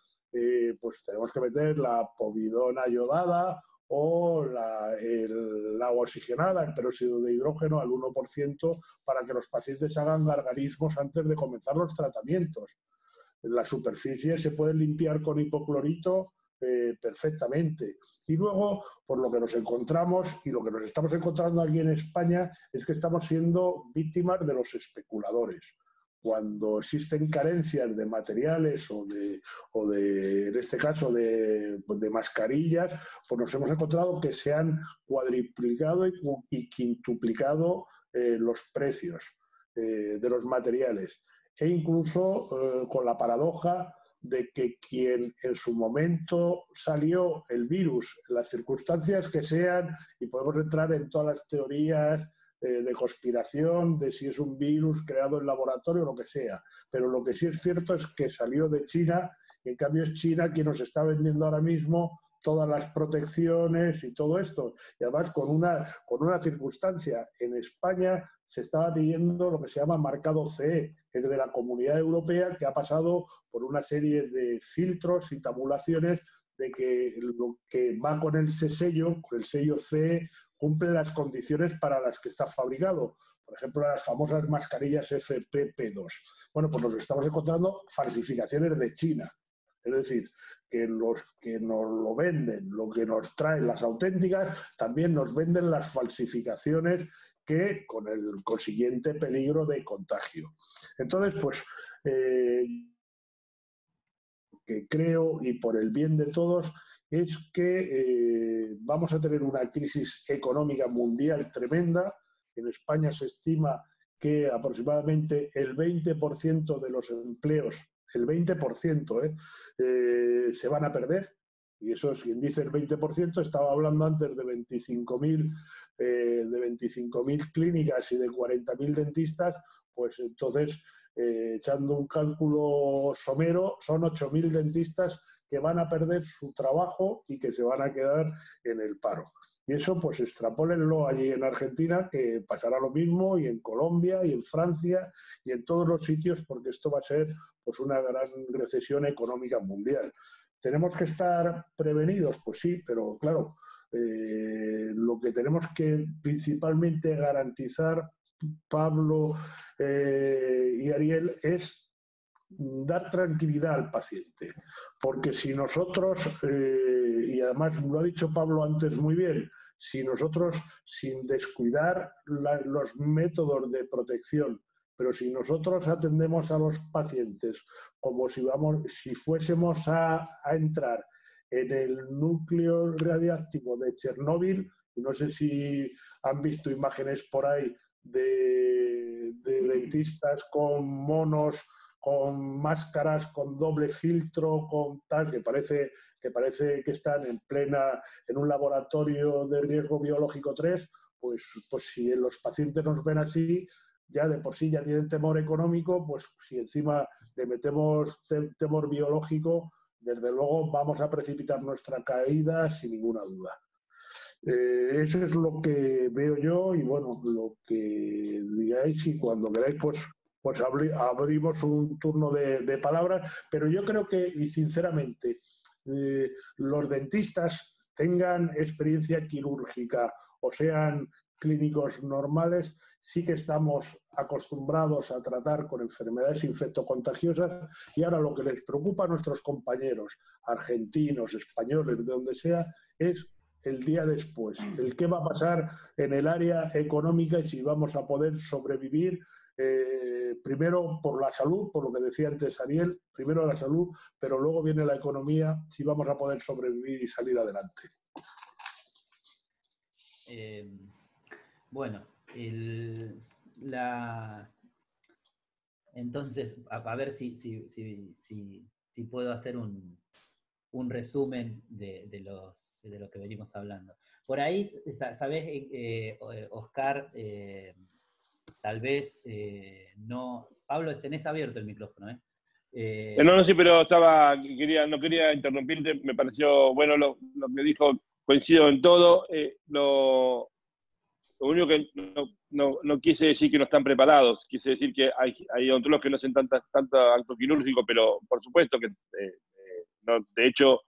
Speaker 1: pues tenemos que meter la povidona yodada o el agua oxigenada, el peróxido de hidrógeno al 1% para que los pacientes hagan gargarismos antes de comenzar los tratamientos. Las superficies se pueden limpiar con hipoclorito perfectamente. Y luego, por lo que nos encontramos y lo que nos estamos encontrando aquí en España es que estamos siendo víctimas de los especuladores. Cuando existen carencias de materiales o en este caso, de mascarillas, pues nos hemos encontrado que se han cuadriplicado y quintuplicado los precios de los materiales. E incluso con la paradoja de que quien en su momento salió el virus, las circunstancias que sean, y podemos entrar en todas las teorías de conspiración, de si es un virus creado en laboratorio o lo que sea. Pero lo que sí es cierto es que salió de China y en cambio es China quien nos está vendiendo ahora mismo todas las protecciones y todo esto. Y además con una circunstancia. En España se estaba pidiendo lo que se llama marcado CE, que es de la Comunidad Europea, que ha pasado por una serie de filtros y tabulaciones de que lo que va con el sello CE, cumple las condiciones para las que está fabricado. Por ejemplo, las famosas mascarillas FFP2. Bueno, pues nos estamos encontrando falsificaciones de China. Es decir, que los que nos lo venden, lo que nos traen las auténticas, también nos venden las falsificaciones que con el consiguiente peligro de contagio. Entonces, pues, que creo, y por el bien de todos, es que vamos a tener una crisis económica mundial tremenda. En España se estima que aproximadamente el 20% de los empleos, el 20%, se van a perder. Y eso es quien dice el 20%, estaba hablando antes de 25.000 clínicas y de 40.000 dentistas, pues entonces, echando un cálculo somero, son 8.000 dentistas que van a perder su trabajo y que se van a quedar en el paro. Y eso, pues extrapólenlo allí en Argentina, que pasará lo mismo, y en Colombia, y en Francia, y en todos los sitios, porque esto va a ser pues una gran recesión económica mundial. ¿Tenemos que estar prevenidos? Pues sí, pero claro, lo que tenemos que principalmente garantizar, Pablo y Ariel, es dar tranquilidad al paciente. Porque si nosotros, y además lo ha dicho Pablo antes muy bien, si nosotros, sin descuidar los métodos de protección, pero si nosotros atendemos a los pacientes como si fuésemos a entrar en el núcleo radiactivo de Chernóbil, y no sé si han visto imágenes por ahí de dentistas con monos, con máscaras, con doble filtro, con tal, que parece que están en un laboratorio de riesgo biológico 3, pues si los pacientes nos ven así, ya de por sí ya tienen temor económico, pues si encima le metemos temor biológico, desde luego vamos a precipitar nuestra caída sin ninguna duda. Eso es lo que veo yo, y bueno, lo que digáis, y cuando queráis, pues abrimos un turno de palabras, pero yo creo que, y sinceramente, los dentistas, tengan experiencia quirúrgica o sean clínicos normales, sí que estamos acostumbrados a tratar con enfermedades infectocontagiosas, y ahora lo que les preocupa a nuestros compañeros argentinos, españoles, de donde sea, es el día después, el qué va a pasar en el área económica, y si vamos a poder sobrevivir, primero por la salud, por lo que decía antes Ariel, primero la salud, pero luego viene la economía, si vamos a poder sobrevivir y salir adelante.
Speaker 2: Bueno, entonces, a ver si puedo hacer un resumen de lo que venimos hablando. Por ahí, ¿sabés, Oscar? Tal vez no... Pablo, tenés abierto el micrófono, ¿eh?
Speaker 3: No, sí, pero no quería interrumpirte, me pareció bueno lo que dijo, coincido en todo. Lo único que no quise decir que no están preparados, quise decir que hay odontólogos que no hacen tanto acto quirúrgico, pero por supuesto que, de hecho,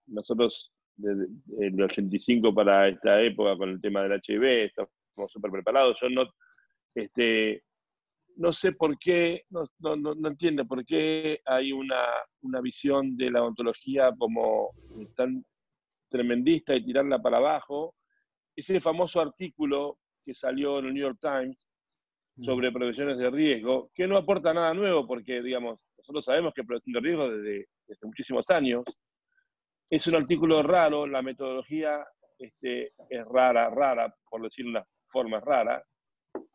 Speaker 3: nosotros del 85 para esta época, con el tema del HIV, estamos súper preparados. Yo no sé por qué, no entiendo por qué hay una visión de la odontología como tan tremendista y tirarla para abajo. Ese famoso artículo que salió en el New York Times sobre prevenciones de riesgo, que no aporta nada nuevo, porque, digamos, nosotros sabemos que prevención de riesgo desde muchísimos años. Es un artículo raro, la metodología es rara, por decir una forma rara.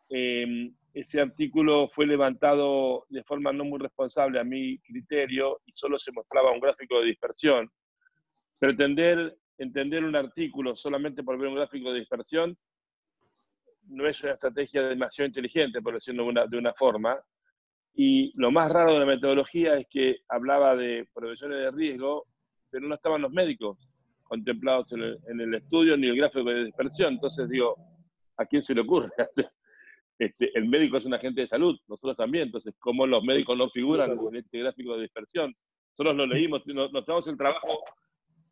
Speaker 3: Ese artículo fue levantado de forma no muy responsable a mi criterio, y solo se mostraba un gráfico de dispersión. Pretender entender un artículo solamente por ver un gráfico de dispersión no es una estrategia demasiado inteligente, por decirlo de una forma. Y lo más raro de la metodología es que hablaba de prevenciones de riesgo, pero no estaban los médicos contemplados en el estudio ni el gráfico de dispersión. Entonces digo, ¿a quién se le ocurre? El médico es un agente de salud, nosotros también. Entonces, ¿cómo los médicos no figuran en este gráfico de dispersión? Nosotros lo leímos, nos damos el trabajo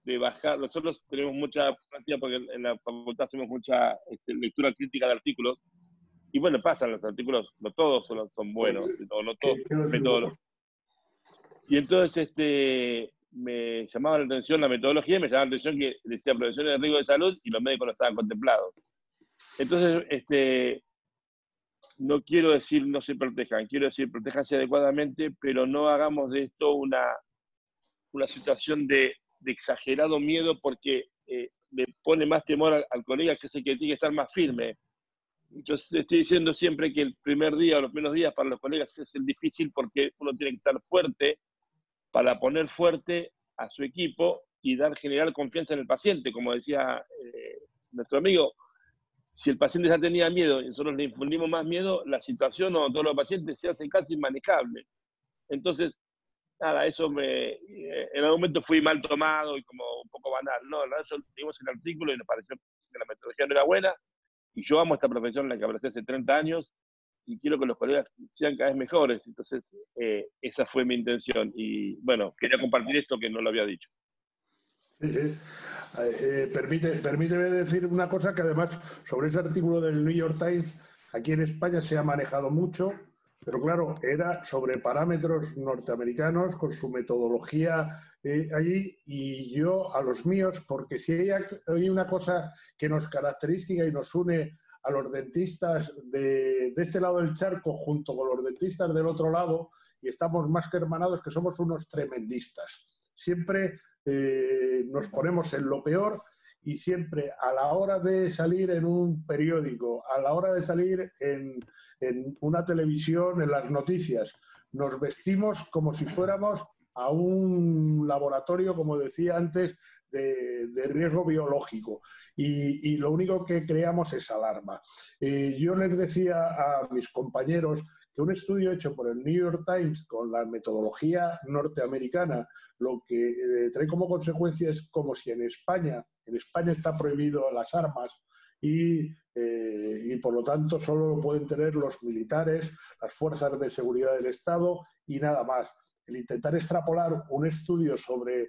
Speaker 3: de bajar. Nosotros tenemos mucha práctica porque en la facultad hacemos mucha lectura crítica de artículos. Y bueno, pasan los artículos, no todos son buenos, no todos. Y entonces me llamaba la atención la metodología, y me llamaba la atención que decía prevenciones de riesgo de salud y los médicos no estaban contemplados. Entonces, no quiero decir no se protejan, quiero decir protéjanse adecuadamente, pero no hagamos de esto una situación de exagerado miedo, porque le pone más temor al colega, que es el que tiene que estar más firme. Yo estoy diciendo siempre que el primer día o los primeros días para los colegas es el difícil, porque uno tiene que estar fuerte para poner fuerte a su equipo y generar confianza en el paciente, como decía nuestro amigo. Si el paciente ya tenía miedo y nosotros le infundimos más miedo, la situación o todos los pacientes se hace casi inmanejable. Entonces, nada, eso en algún momento fui mal tomado y como un poco banal. No, la verdad, leímos el artículo y nos pareció que la metodología no era buena. Y yo amo esta profesión en la que abracé hace 30 años y quiero que los colegas sean cada vez mejores. Entonces, esa fue mi intención. Y bueno, quería compartir esto que no lo había dicho.
Speaker 1: Permíteme decir una cosa que además sobre ese artículo del New York Times, aquí en España se ha manejado mucho, pero claro, era sobre parámetros norteamericanos con su metodología allí, y yo a los míos, porque si hay una cosa que nos caracteriza y nos une a los dentistas de este lado del charco junto con los dentistas del otro lado, y estamos más que hermanados, que somos unos tremendistas. Siempre nos ponemos en lo peor y siempre a la hora de salir en un periódico, a la hora de salir en una televisión, en las noticias, nos vestimos como si fuéramos a un laboratorio, como decía antes, de riesgo biológico, y lo único que creamos es alarma. Yo les decía a mis compañeros que un estudio hecho por el New York Times con la metodología norteamericana lo que trae como consecuencia es como si en España está prohibido las armas y por lo tanto solo lo pueden tener los militares, las fuerzas de seguridad del Estado y nada más. El intentar extrapolar un estudio sobre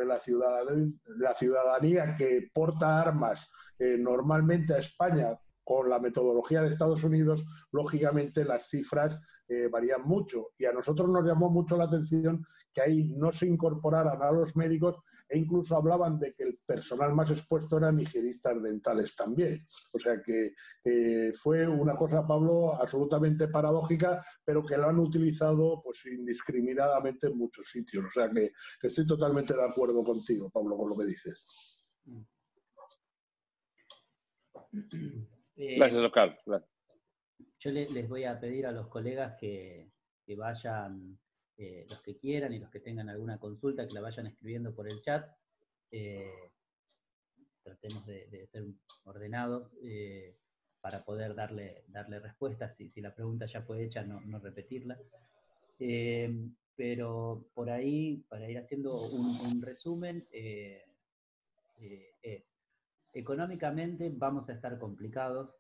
Speaker 1: la ciudadanía que porta armas normalmente a España con la metodología de Estados Unidos, lógicamente las cifras varían mucho. Y a nosotros nos llamó mucho la atención que ahí no se incorporaran a los médicos e incluso hablaban de que el personal más expuesto eran higienistas dentales también. O sea que fue una cosa, Pablo, absolutamente paradójica, pero que lo han utilizado pues indiscriminadamente en muchos sitios. O sea que estoy totalmente de acuerdo contigo, Pablo, con lo que dices.
Speaker 3: Gracias, Oscar. Gracias.
Speaker 2: Yo les voy a pedir a los colegas que vayan, los que quieran y los que tengan alguna consulta, que la vayan escribiendo por el chat. Tratemos de ser ordenados para poder darle respuestas. Si la pregunta ya fue hecha, no repetirla. Pero por ahí, para ir haciendo un resumen, es: económicamente vamos a estar complicados,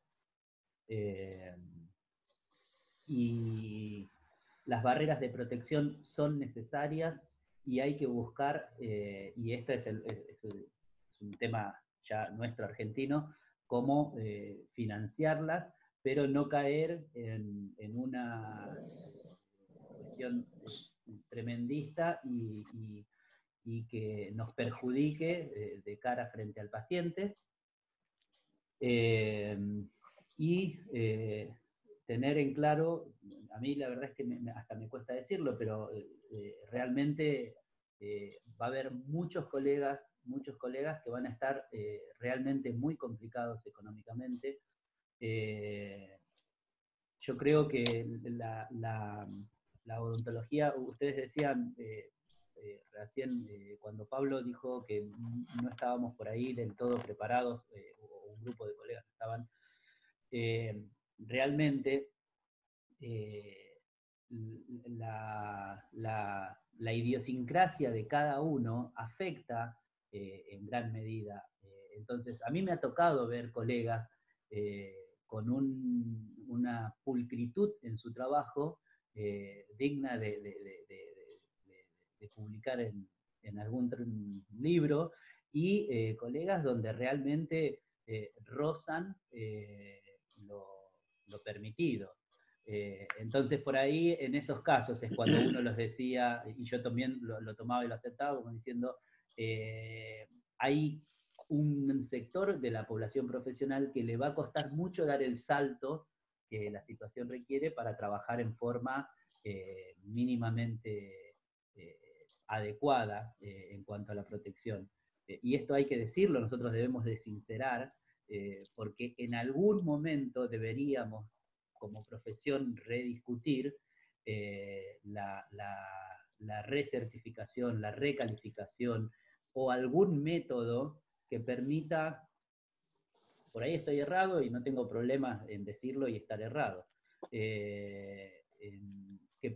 Speaker 2: y las barreras de protección son necesarias y hay que buscar, y este es un tema ya nuestro argentino, cómo financiarlas, pero no caer en una cuestión tremendista y que nos perjudique de cara frente al paciente. Y tener en claro, a mí la verdad es que hasta me cuesta decirlo, pero realmente va a haber muchos colegas que van a estar realmente muy complicados económicamente. Yo creo que la odontología, ustedes decían recién cuando Pablo dijo que no estábamos por ahí del todo preparados, o un grupo de colegas que estaban, realmente la idiosincrasia de cada uno afecta en gran medida. Entonces, a mí me ha tocado ver colegas con una pulcritud en su trabajo digna de publicar en algún libro, y colegas donde realmente rozan lo permitido. Entonces, por ahí, en esos casos, es cuando uno los decía, y yo también lo tomaba y lo aceptaba, como diciendo, hay un sector de la población profesional que le va a costar mucho dar el salto que la situación requiere para trabajar en forma mínimamente adecuada en cuanto a la protección. Y esto hay que decirlo, nosotros debemos de sincerar, porque en algún momento deberíamos, como profesión, rediscutir la recertificación, la recalificación o algún método que permita, por ahí estoy errado y no tengo problema en decirlo y estar errado, que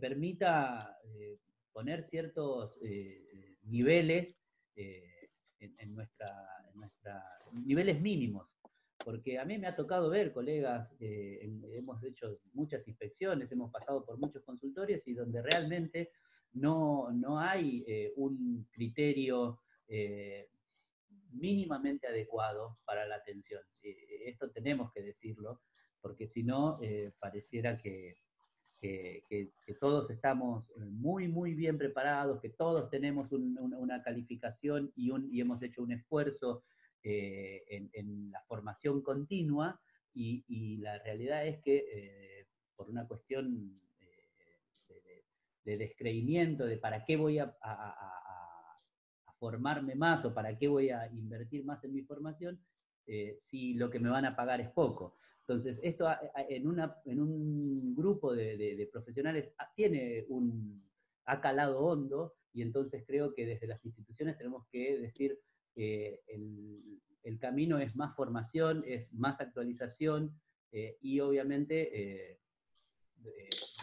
Speaker 2: permita poner ciertos niveles en niveles mínimos. Porque a mí me ha tocado ver, colegas, hemos hecho muchas inspecciones, hemos pasado por muchos consultorios y donde realmente no hay un criterio mínimamente adecuado para la atención. Esto tenemos que decirlo, porque si no, pareciera que todos estamos muy, muy bien preparados, que todos tenemos una calificación y hemos hecho un esfuerzo en la formación continua, y la realidad es que por una cuestión de descreimiento, de para qué voy a formarme más o para qué voy a invertir más en mi formación, si lo que me van a pagar es poco. Entonces, esto en un grupo de profesionales ha calado hondo, y entonces creo que desde las instituciones tenemos que decir el camino es más formación, es más actualización, y obviamente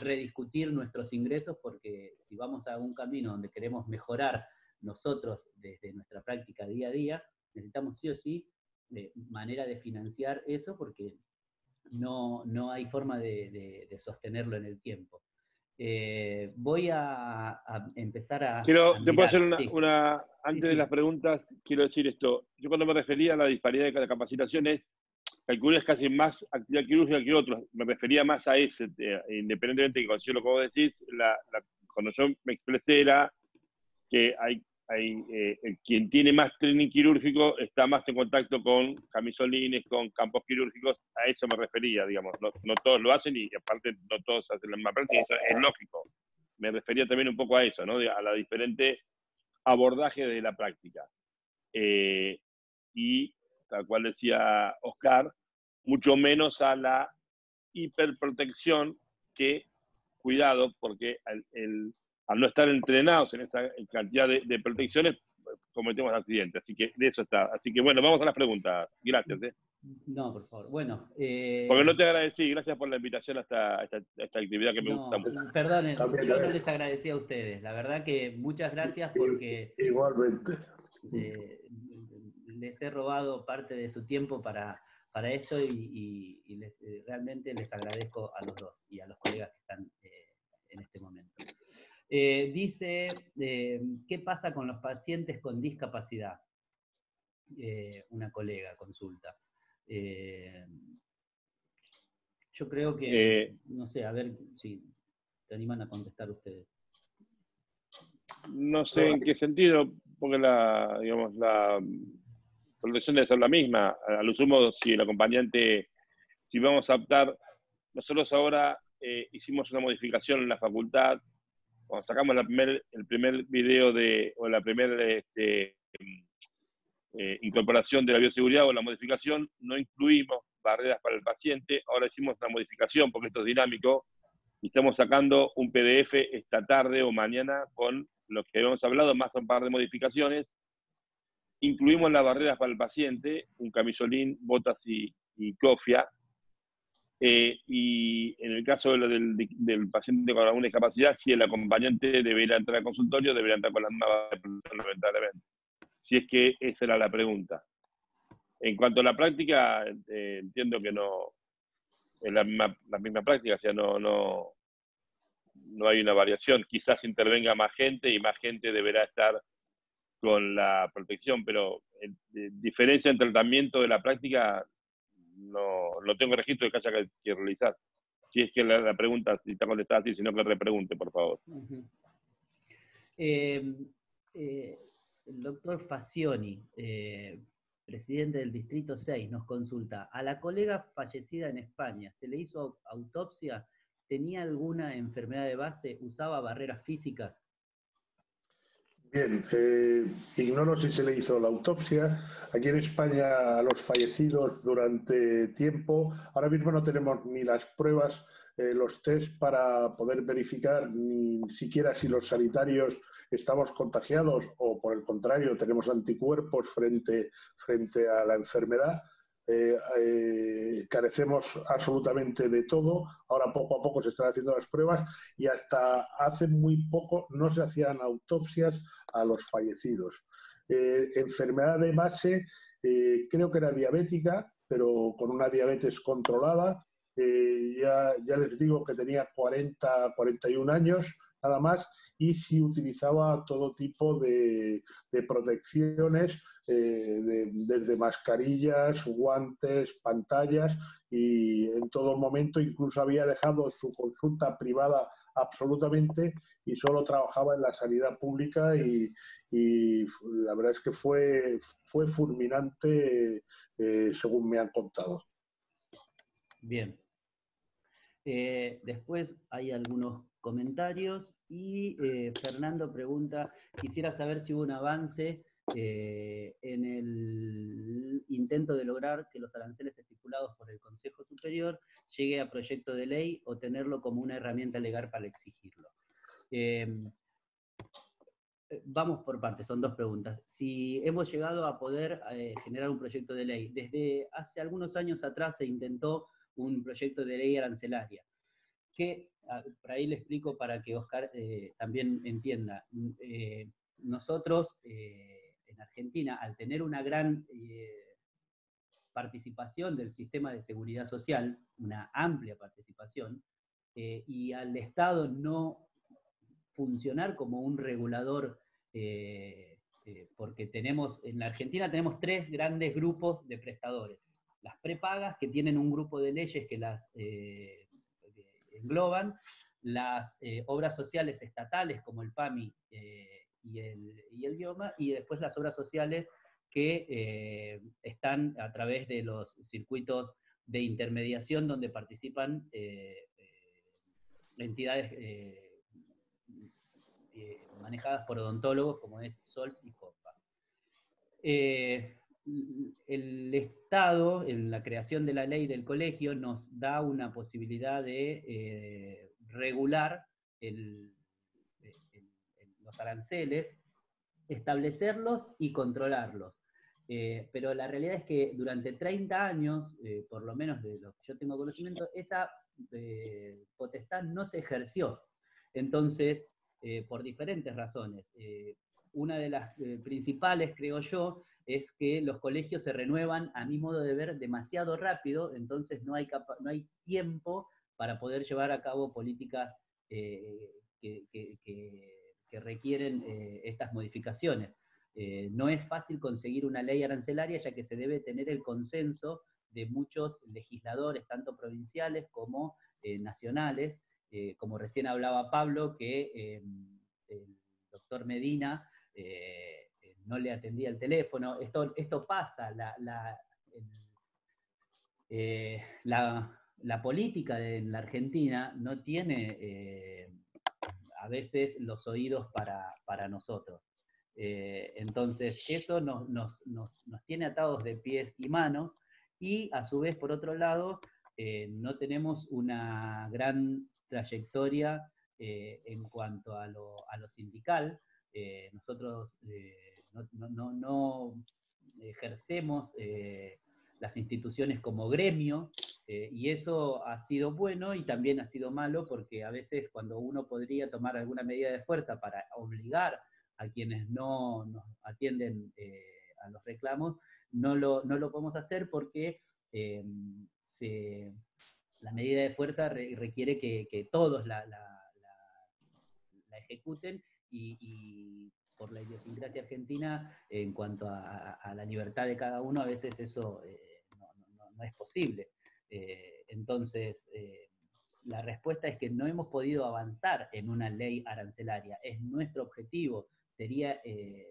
Speaker 2: rediscutir nuestros ingresos, porque si vamos a un camino donde queremos mejorar nosotros desde nuestra práctica día a día, necesitamos sí o sí manera de financiar eso, porque no hay forma de sostenerlo en el tiempo. Voy a empezar a
Speaker 3: Te puedo hacer
Speaker 2: sí.
Speaker 3: Antes de las preguntas, quiero decir esto. Yo cuando me refería a la disparidad de capacitaciones, calculé es casi más actividad quirúrgica que otros. Me refería más a ese, independientemente de que considero lo que vos decís, cuando yo me expresé era que quien tiene más training quirúrgico está más en contacto con camisolines, con campos quirúrgicos. A eso me refería, digamos. No todos lo hacen, y aparte no todos hacen la misma práctica, eso es lógico. Me refería también un poco a eso, ¿no? A la diferente abordaje de la práctica. Y, tal cual decía Oscar, mucho menos a la hiperprotección, que, cuidado, porque al no estar entrenados en esa cantidad de protecciones, cometemos accidentes. Así que de eso está. Así que bueno, vamos a las preguntas. Gracias.
Speaker 2: No, por favor. Bueno.
Speaker 3: Porque no te agradecí. Gracias por la invitación a esta actividad que me gusta mucho.
Speaker 2: Perdonen, yo no les agradecí a ustedes. La verdad que muchas gracias, porque
Speaker 1: igualmente
Speaker 2: les he robado parte de su tiempo para esto, y realmente les agradezco a los dos y a los colegas que están en este momento. Dice, ¿qué pasa con los pacientes con discapacidad? Una colega consulta. Yo creo que, no sé, a ver si te animan a contestar ustedes.
Speaker 3: No sé en qué sentido, porque la protección debe ser la misma. A lo sumo, si el acompañante, si vamos a optar, nosotros ahora hicimos una modificación en la facultad. Cuando sacamos el primer video o la primera incorporación de la bioseguridad o la modificación, no incluimos barreras para el paciente. Ahora hicimos una modificación, porque esto es dinámico, y estamos sacando un PDF esta tarde o mañana con lo que habíamos hablado, más un par de modificaciones. Incluimos las barreras para el paciente, un camisolín, botas y cofia. Y en el caso del paciente con alguna discapacidad, si el acompañante debería entrar al consultorio, debería entrar con las mismas, lamentablemente. Si es que esa era la pregunta. En cuanto a la práctica, entiendo que no es la misma práctica, o sea, no hay una variación. Quizás intervenga más gente y más gente deberá estar con la protección, pero diferencia en tratamiento de la práctica no tengo registro de que haya que realizar. Si es que la pregunta, si está contestada así, sino que repregunte, por favor.
Speaker 2: El doctor Facioni, presidente del Distrito 6, nos consulta: a la colega fallecida en España, ¿se le hizo autopsia? ¿Tenía alguna enfermedad de base? ¿Usaba barreras físicas?
Speaker 1: Bien, ignoro si se le hizo la autopsia. Aquí en España, a los fallecidos durante tiempo, ahora mismo no tenemos ni las pruebas los test para poder verificar ni siquiera si los sanitarios estamos contagiados o, por el contrario, tenemos anticuerpos frente a la enfermedad. Carecemos absolutamente de todo. Ahora poco a poco se están haciendo las pruebas y hasta hace muy poco no se hacían autopsias a los fallecidos. Enfermedad de base, creo que era diabética, pero con una diabetes controlada. Ya les digo que tenía 41 años nada más, y sí utilizaba todo tipo de protecciones, desde mascarillas, guantes, pantallas, y en todo momento incluso había dejado su consulta privada absolutamente y solo trabajaba en la sanidad pública, y la verdad es que fue fulminante, según me han contado.
Speaker 2: Bien. Después hay algunos comentarios y Fernando pregunta, quisiera saber si hubo un avance en el intento de lograr que los aranceles estipulados por el Consejo Superior llegue a proyecto de ley o tenerlo como una herramienta legal para exigirlo. Vamos por partes, son dos preguntas. Si hemos llegado a poder generar un proyecto de ley. Desde hace algunos años atrás se intentó un proyecto de ley arancelaria, que por ahí le explico para que Oscar también entienda. Nosotros en Argentina, al tener una gran participación del sistema de seguridad social, una amplia participación, y al Estado no funcionar como un regulador, porque en la Argentina tenemos tres grandes grupos de prestadores. Las prepagas, que tienen un grupo de leyes que las engloban, las obras sociales estatales como el PAMI y el BIOMA, y después las obras sociales que están a través de los circuitos de intermediación donde participan entidades manejadas por odontólogos como es SOL y COPA. El Estado, en la creación de la ley del colegio, nos da una posibilidad de regular los aranceles, establecerlos y controlarlos. Pero la realidad es que durante 30 años, por lo menos de lo que yo tengo conocimiento, esa potestad no se ejerció. Entonces, por diferentes razones. Una de las principales, creo yo, es que los colegios se renuevan, a mi modo de ver, demasiado rápido, entonces no hay tiempo para poder llevar a cabo políticas que requieren estas modificaciones. No es fácil conseguir una ley arancelaria, ya que se debe tener el consenso de muchos legisladores, tanto provinciales como nacionales, como recién hablaba Pablo, que el doctor Medina no le atendía el teléfono. Esto pasa, la política en la Argentina no tiene a veces los oídos para nosotros. Entonces, eso nos tiene atados de pies y manos, y a su vez, por otro lado, no tenemos una gran trayectoria en cuanto a lo sindical. Nosotros no ejercemos las instituciones como gremio, y eso ha sido bueno y también ha sido malo, porque a veces cuando uno podría tomar alguna medida de fuerza para obligar a quienes no nos atienden a los reclamos, no lo podemos hacer porque la medida de fuerza requiere que todos la ejecuten, y por la idiosincrasia argentina, en cuanto a la libertad de cada uno, a veces eso no es posible. Entonces, la respuesta es que no hemos podido avanzar en una ley arancelaria. Es nuestro objetivo, sería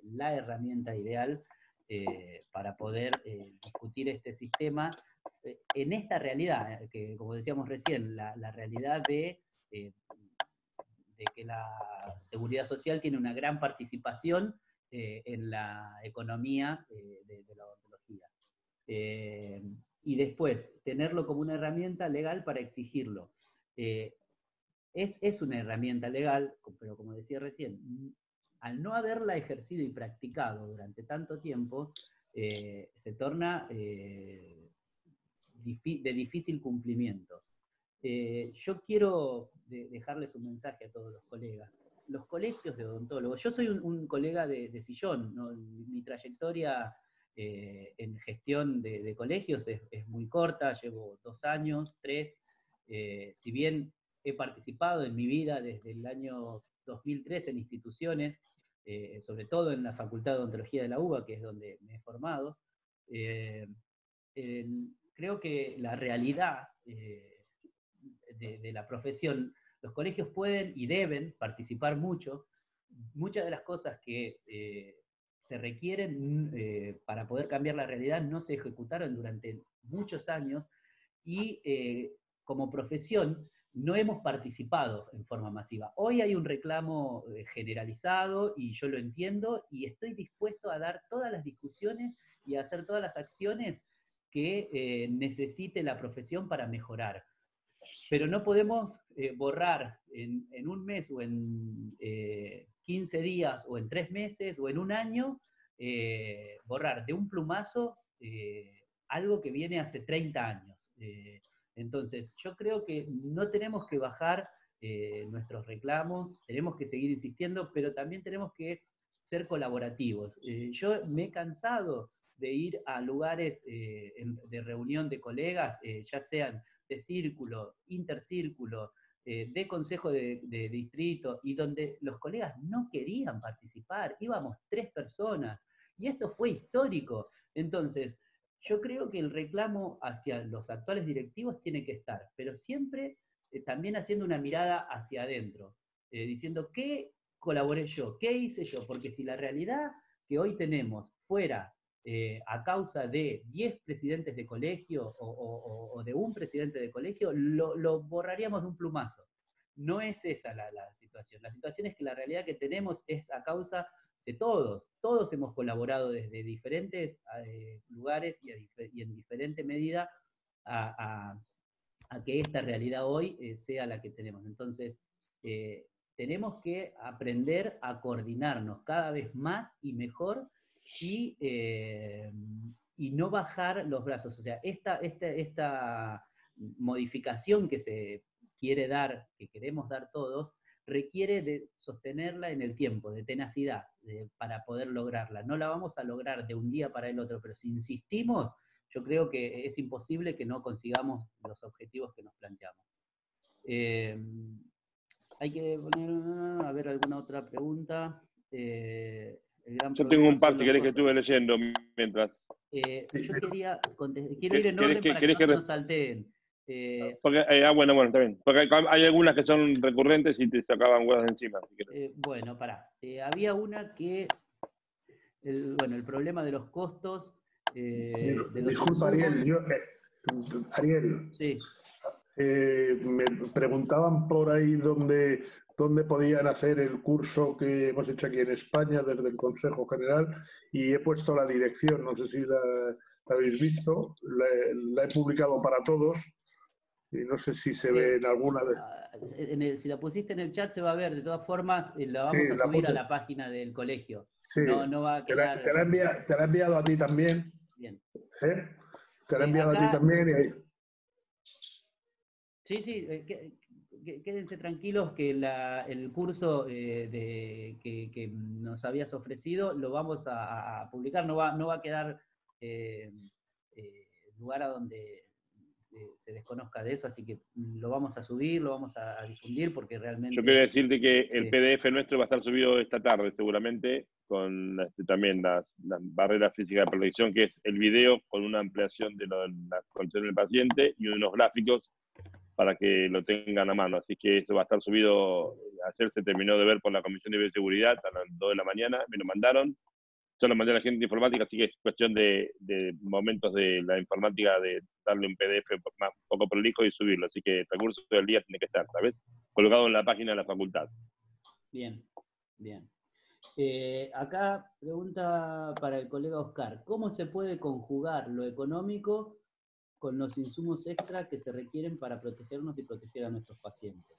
Speaker 2: la herramienta ideal para poder discutir este sistema en esta realidad, que como decíamos recién, la realidad de que la seguridad social tiene una gran participación en la economía de la odontología. Y después, tenerlo como una herramienta legal para exigirlo. Es una herramienta legal, pero como decía recién, al no haberla ejercido y practicado durante tanto tiempo, se torna de difícil cumplimiento. Yo quiero dejarles un mensaje a todos los colegas. Los colegios de odontólogos, yo soy un colega de sillón, ¿no? Mi trayectoria en gestión de colegios es muy corta, llevo 2 años, 3, si bien he participado en mi vida desde el año 2003 en instituciones, sobre todo en la Facultad de Odontología de la UBA, que es donde me he formado, creo que la realidad de la profesión, los colegios pueden y deben participar mucho. Muchas de las cosas que se requieren para poder cambiar la realidad no se ejecutaron durante muchos años y como profesión no hemos participado en forma masiva. Hoy hay un reclamo generalizado y yo lo entiendo y estoy dispuesto a dar todas las discusiones y a hacer todas las acciones que necesite la profesión para mejorar. Pero no podemos borrar en un mes o en 15 días o en 3 meses o en un año, borrar de un plumazo algo que viene hace 30 años. Entonces, yo creo que no tenemos que bajar nuestros reclamos, tenemos que seguir insistiendo, pero también tenemos que ser colaborativos. Yo me he cansado de ir a lugares de reunión de colegas, ya sean de círculo, intercírculo, de consejo de distrito, y donde los colegas no querían participar, íbamos 3 personas, y esto fue histórico. Entonces, yo creo que el reclamo hacia los actuales directivos tiene que estar, pero siempre también haciendo una mirada hacia adentro, diciendo qué colaboré yo, qué hice yo, porque si la realidad que hoy tenemos fuera a causa de 10 presidentes de colegio o de un presidente de colegio, lo borraríamos de un plumazo. No es esa la situación. La situación es que la realidad que tenemos es a causa de todos. Todos hemos colaborado desde diferentes lugares y en diferente medida a que esta realidad hoy sea la que tenemos. Entonces, tenemos que aprender a coordinarnos cada vez más y mejor y no bajar los brazos. O sea, esta modificación que se quiere dar, que queremos dar todos, requiere de sostenerla en el tiempo, de tenacidad, para poder lograrla. No la vamos a lograr de un día para el otro, pero si insistimos, yo creo que es imposible que no consigamos los objetivos que nos planteamos. Hay que poner, a ver, alguna otra pregunta.
Speaker 3: Yo tengo un par, si querés, que estuve leyendo mientras.
Speaker 2: Yo quiero ir en orden para que no se nos salteen.
Speaker 3: Porque, bueno, está bien. Porque hay algunas que son recurrentes y te sacaban huevas de encima. Si
Speaker 2: bueno, pará. Había una que, el problema de los costos.
Speaker 1: Disculpa, Ariel. Ariel.
Speaker 2: Sí.
Speaker 1: Me preguntaban por ahí dónde podían hacer el curso que hemos hecho aquí en España desde el Consejo General y he puesto la dirección, no sé si la habéis visto, la he publicado para todos y no sé si se ve en alguna de...
Speaker 2: Si la pusiste en el chat se va a ver, de todas formas la vamos a subir a la página del colegio.
Speaker 1: Sí,
Speaker 2: no va a quedar...
Speaker 1: te la he enviado a ti también.
Speaker 2: Bien.
Speaker 1: Te la he enviado acá, a ti también y ahí...
Speaker 2: Sí, quédense tranquilos que el curso que nos habías ofrecido lo vamos a publicar, no va a quedar lugar a donde se desconozca de eso, así que lo vamos a subir, lo vamos a difundir porque realmente...
Speaker 3: Yo quiero decirte que el PDF nuestro va a estar subido esta tarde seguramente, con también las barreras físicas de protección, que es el video con una ampliación de la condición del paciente y unos gráficos para que lo tengan a mano. Así que eso va a estar subido. Ayer se terminó de ver por la Comisión de Bioseguridad a las 2 de la mañana, me lo mandaron. Yo lo mandé a la gente de informática, así que es cuestión de momentos de la informática de darle un PDF más poco prolijo y subirlo. Así que el recurso del día tiene que estar, ¿sabes? Colocado en la página de la facultad.
Speaker 2: Bien. Acá pregunta para el colega Oscar, ¿cómo se puede conjugar lo económico con los insumos extra que se requieren para protegernos y proteger a nuestros pacientes?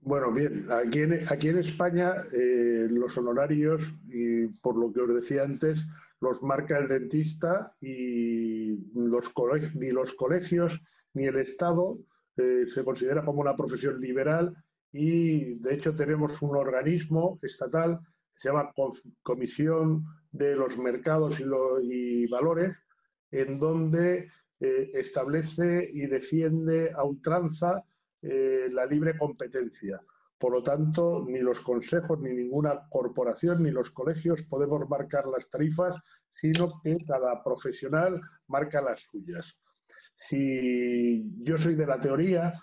Speaker 1: Bueno, bien, aquí en España los honorarios, y por lo que os decía antes, los marca el dentista y ni los colegios ni el Estado se considera como una profesión liberal y de hecho tenemos un organismo estatal que se llama Comisión de los Mercados y Valores, en donde establece y defiende a ultranza la libre competencia. Por lo tanto, ni los consejos, ni ninguna corporación, ni los colegios podemos marcar las tarifas, sino que cada profesional marca las suyas. Si yo soy de la teoría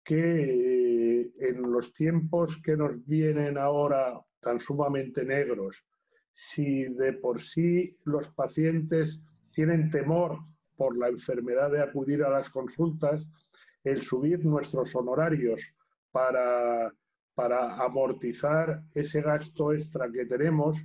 Speaker 1: que en los tiempos que nos vienen ahora tan sumamente negros, si de por sí los pacientes tienen temor por la enfermedad de acudir a las consultas, el subir nuestros honorarios para amortizar ese gasto extra que tenemos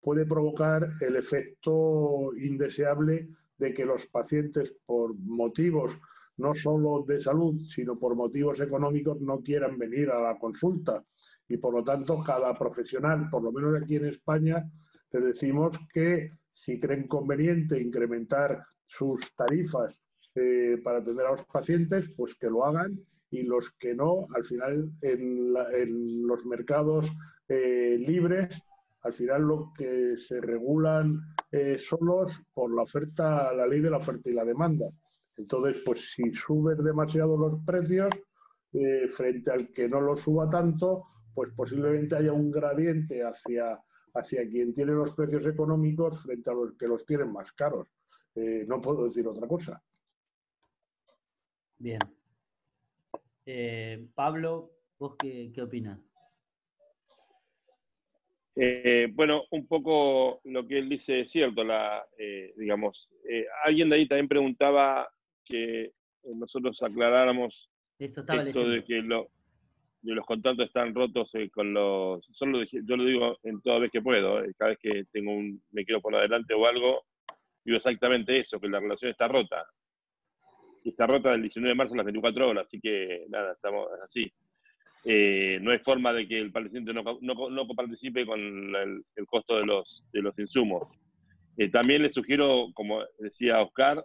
Speaker 1: puede provocar el efecto indeseable de que los pacientes, por motivos no solo de salud, sino por motivos económicos, no quieran venir a la consulta. Y por lo tanto, cada profesional, por lo menos aquí en España, les decimos que si creen conveniente incrementar sus tarifas para atender a los pacientes, pues que lo hagan, y los que no, al final en los mercados libres, al final lo que se regulan solos por la oferta, la ley de la oferta y la demanda. Entonces, pues si suben demasiado los precios frente al que no lo suba tanto, pues posiblemente haya un gradiente hacia quien tiene los precios económicos frente a los que los tienen más caros. No puedo decir otra cosa.
Speaker 2: Bien. Pablo, ¿vos qué opinas?
Speaker 3: Bueno, un poco lo que él dice es cierto, digamos, alguien de ahí también preguntaba que nosotros aclaráramos esto de que de los contratos están rotos con los... yo lo digo en toda vez que puedo, cada vez que me quiero poner adelante o algo, digo exactamente eso, que la relación está rota. Y está rota del 19 de marzo a las 24 horas, así que nada, estamos así. No hay forma de que el paciente no participe con el costo de los insumos. También le sugiero, como decía Oscar,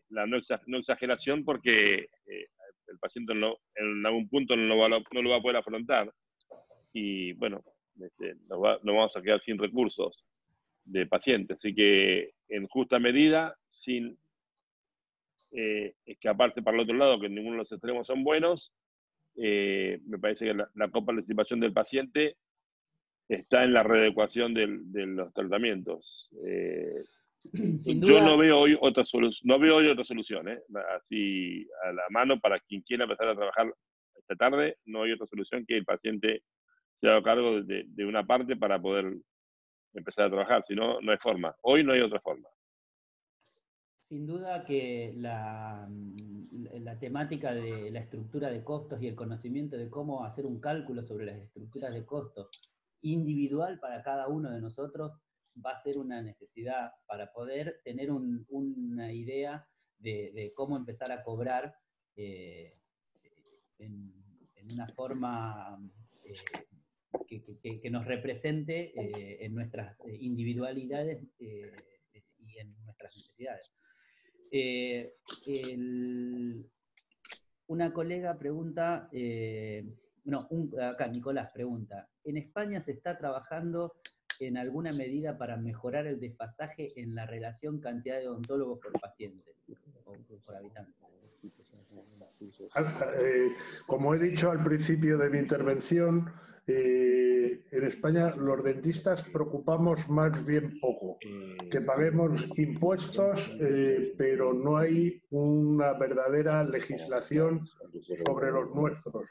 Speaker 3: la no exageración, porque el paciente en algún punto no lo va a poder afrontar. Y bueno, nos vamos a quedar sin recursos de pacientes. Así que en justa medida, sin escaparse para el otro lado, que ninguno de los extremos son buenos, me parece que la coparticipación del paciente está en la readecuación de los tratamientos.
Speaker 2: Sin duda,
Speaker 3: yo no veo hoy otra solución, así a la mano para quien quiera empezar a trabajar esta tarde. No hay otra solución que el paciente se haga cargo de una parte para poder empezar a trabajar, si no, no hay forma. Hoy no hay otra forma.
Speaker 2: Sin duda que la temática de la estructura de costos y el conocimiento de cómo hacer un cálculo sobre las estructuras de costos individual para cada uno de nosotros va a ser una necesidad para poder tener una idea de cómo empezar a cobrar en una forma que nos represente en nuestras individualidades y en nuestras necesidades. Una colega pregunta, acá Nicolás pregunta, ¿en España se está trabajando en alguna medida para mejorar el desfasaje en la relación cantidad de odontólogos por paciente o por habitante?
Speaker 1: Como he dicho al principio de mi intervención, en España los dentistas preocupamos más bien poco, que paguemos impuestos, pero no hay una verdadera legislación sobre los nuestros.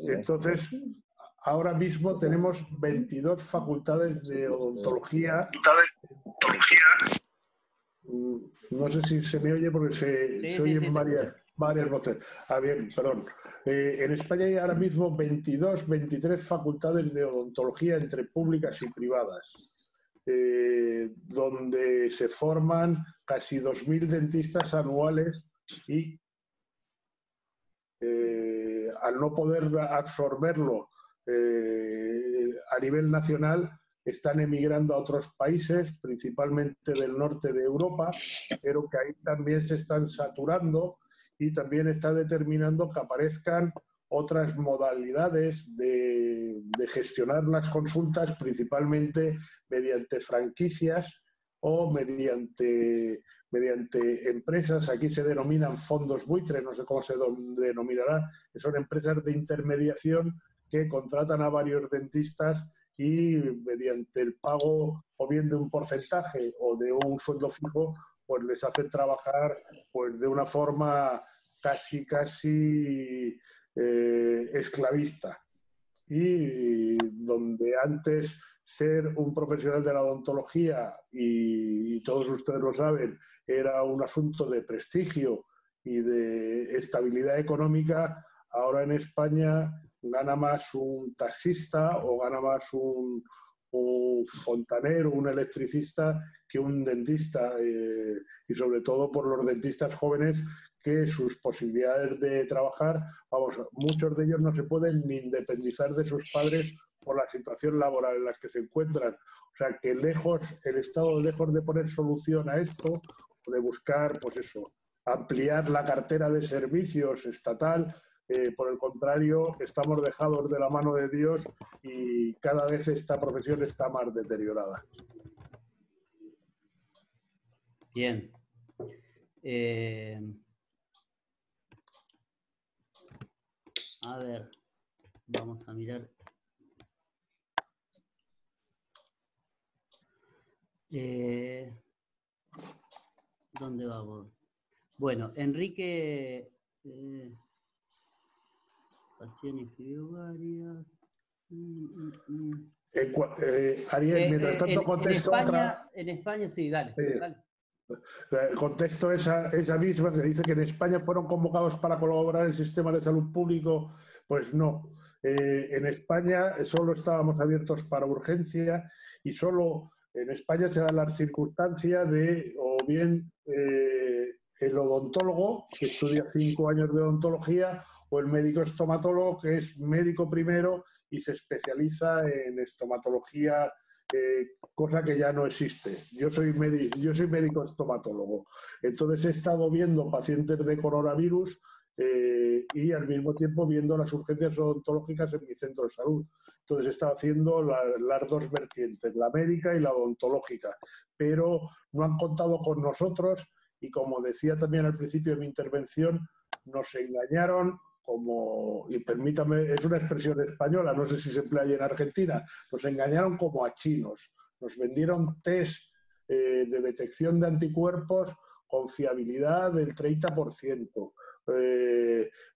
Speaker 1: Entonces, ahora mismo tenemos 22 facultades de odontología. No sé si se me oye porque se oyen varias voces. Bien, perdón. En España hay ahora mismo 23 facultades de odontología entre públicas y privadas. donde se forman casi 2.000 dentistas anuales y al no poder absorberlo a nivel nacional, están emigrando a otros países, principalmente del norte de Europa, pero que ahí también se están saturando y también está determinando que aparezcan otras modalidades de gestionar las consultas, principalmente mediante franquicias o mediante empresas. Aquí se denominan fondos buitre, no sé cómo se denominará, que son empresas de intermediación que contratan a varios dentistas y mediante el pago o bien de un porcentaje o de un sueldo fijo, pues les hacen trabajar pues de una forma casi esclavista. Y donde antes ser un profesional de la odontología, y todos ustedes lo saben, era un asunto de prestigio y de estabilidad económica, ahora en España gana más un taxista o gana más un fontanero, un electricista que un dentista, y sobre todo por los dentistas jóvenes, que sus posibilidades de trabajar, vamos, muchos de ellos no se pueden ni independizar de sus padres por la situación laboral en la que se encuentran. O sea, que el Estado, lejos de poner solución a esto, de buscar, pues eso, ampliar la cartera de servicios estatal, por el contrario, estamos dejados de la mano de Dios y cada vez esta profesión está más deteriorada.
Speaker 2: Bien. A ver, vamos a mirar. ¿Dónde vamos? Bueno, Enrique Pasión escribió varias.
Speaker 1: Ariel, mientras tanto contesto otra.
Speaker 2: En España sí, dale.
Speaker 1: Sí.
Speaker 2: Dale.
Speaker 1: Contesto esa misma que dice que en España fueron convocados para colaborar en el sistema de salud público. Pues no. En España solo estábamos abiertos para urgencia y solo en España se dan las circunstancias de o bien el odontólogo, que estudia 5 años de odontología, o el médico estomatólogo, que es médico primero y se especializa en estomatología, cosa que ya no existe. Yo soy médico estomatólogo. Entonces he estado viendo pacientes de coronavirus y al mismo tiempo viendo las urgencias odontológicas en mi centro de salud. Entonces he estado haciendo las dos vertientes, la médica y la odontológica, pero no han contado con nosotros y, como decía también al principio de mi intervención, nos engañaron como, y permítame, es una expresión española, no sé si se emplea allí en Argentina, nos engañaron como a chinos. Nos vendieron test de detección de anticuerpos con fiabilidad del 30%,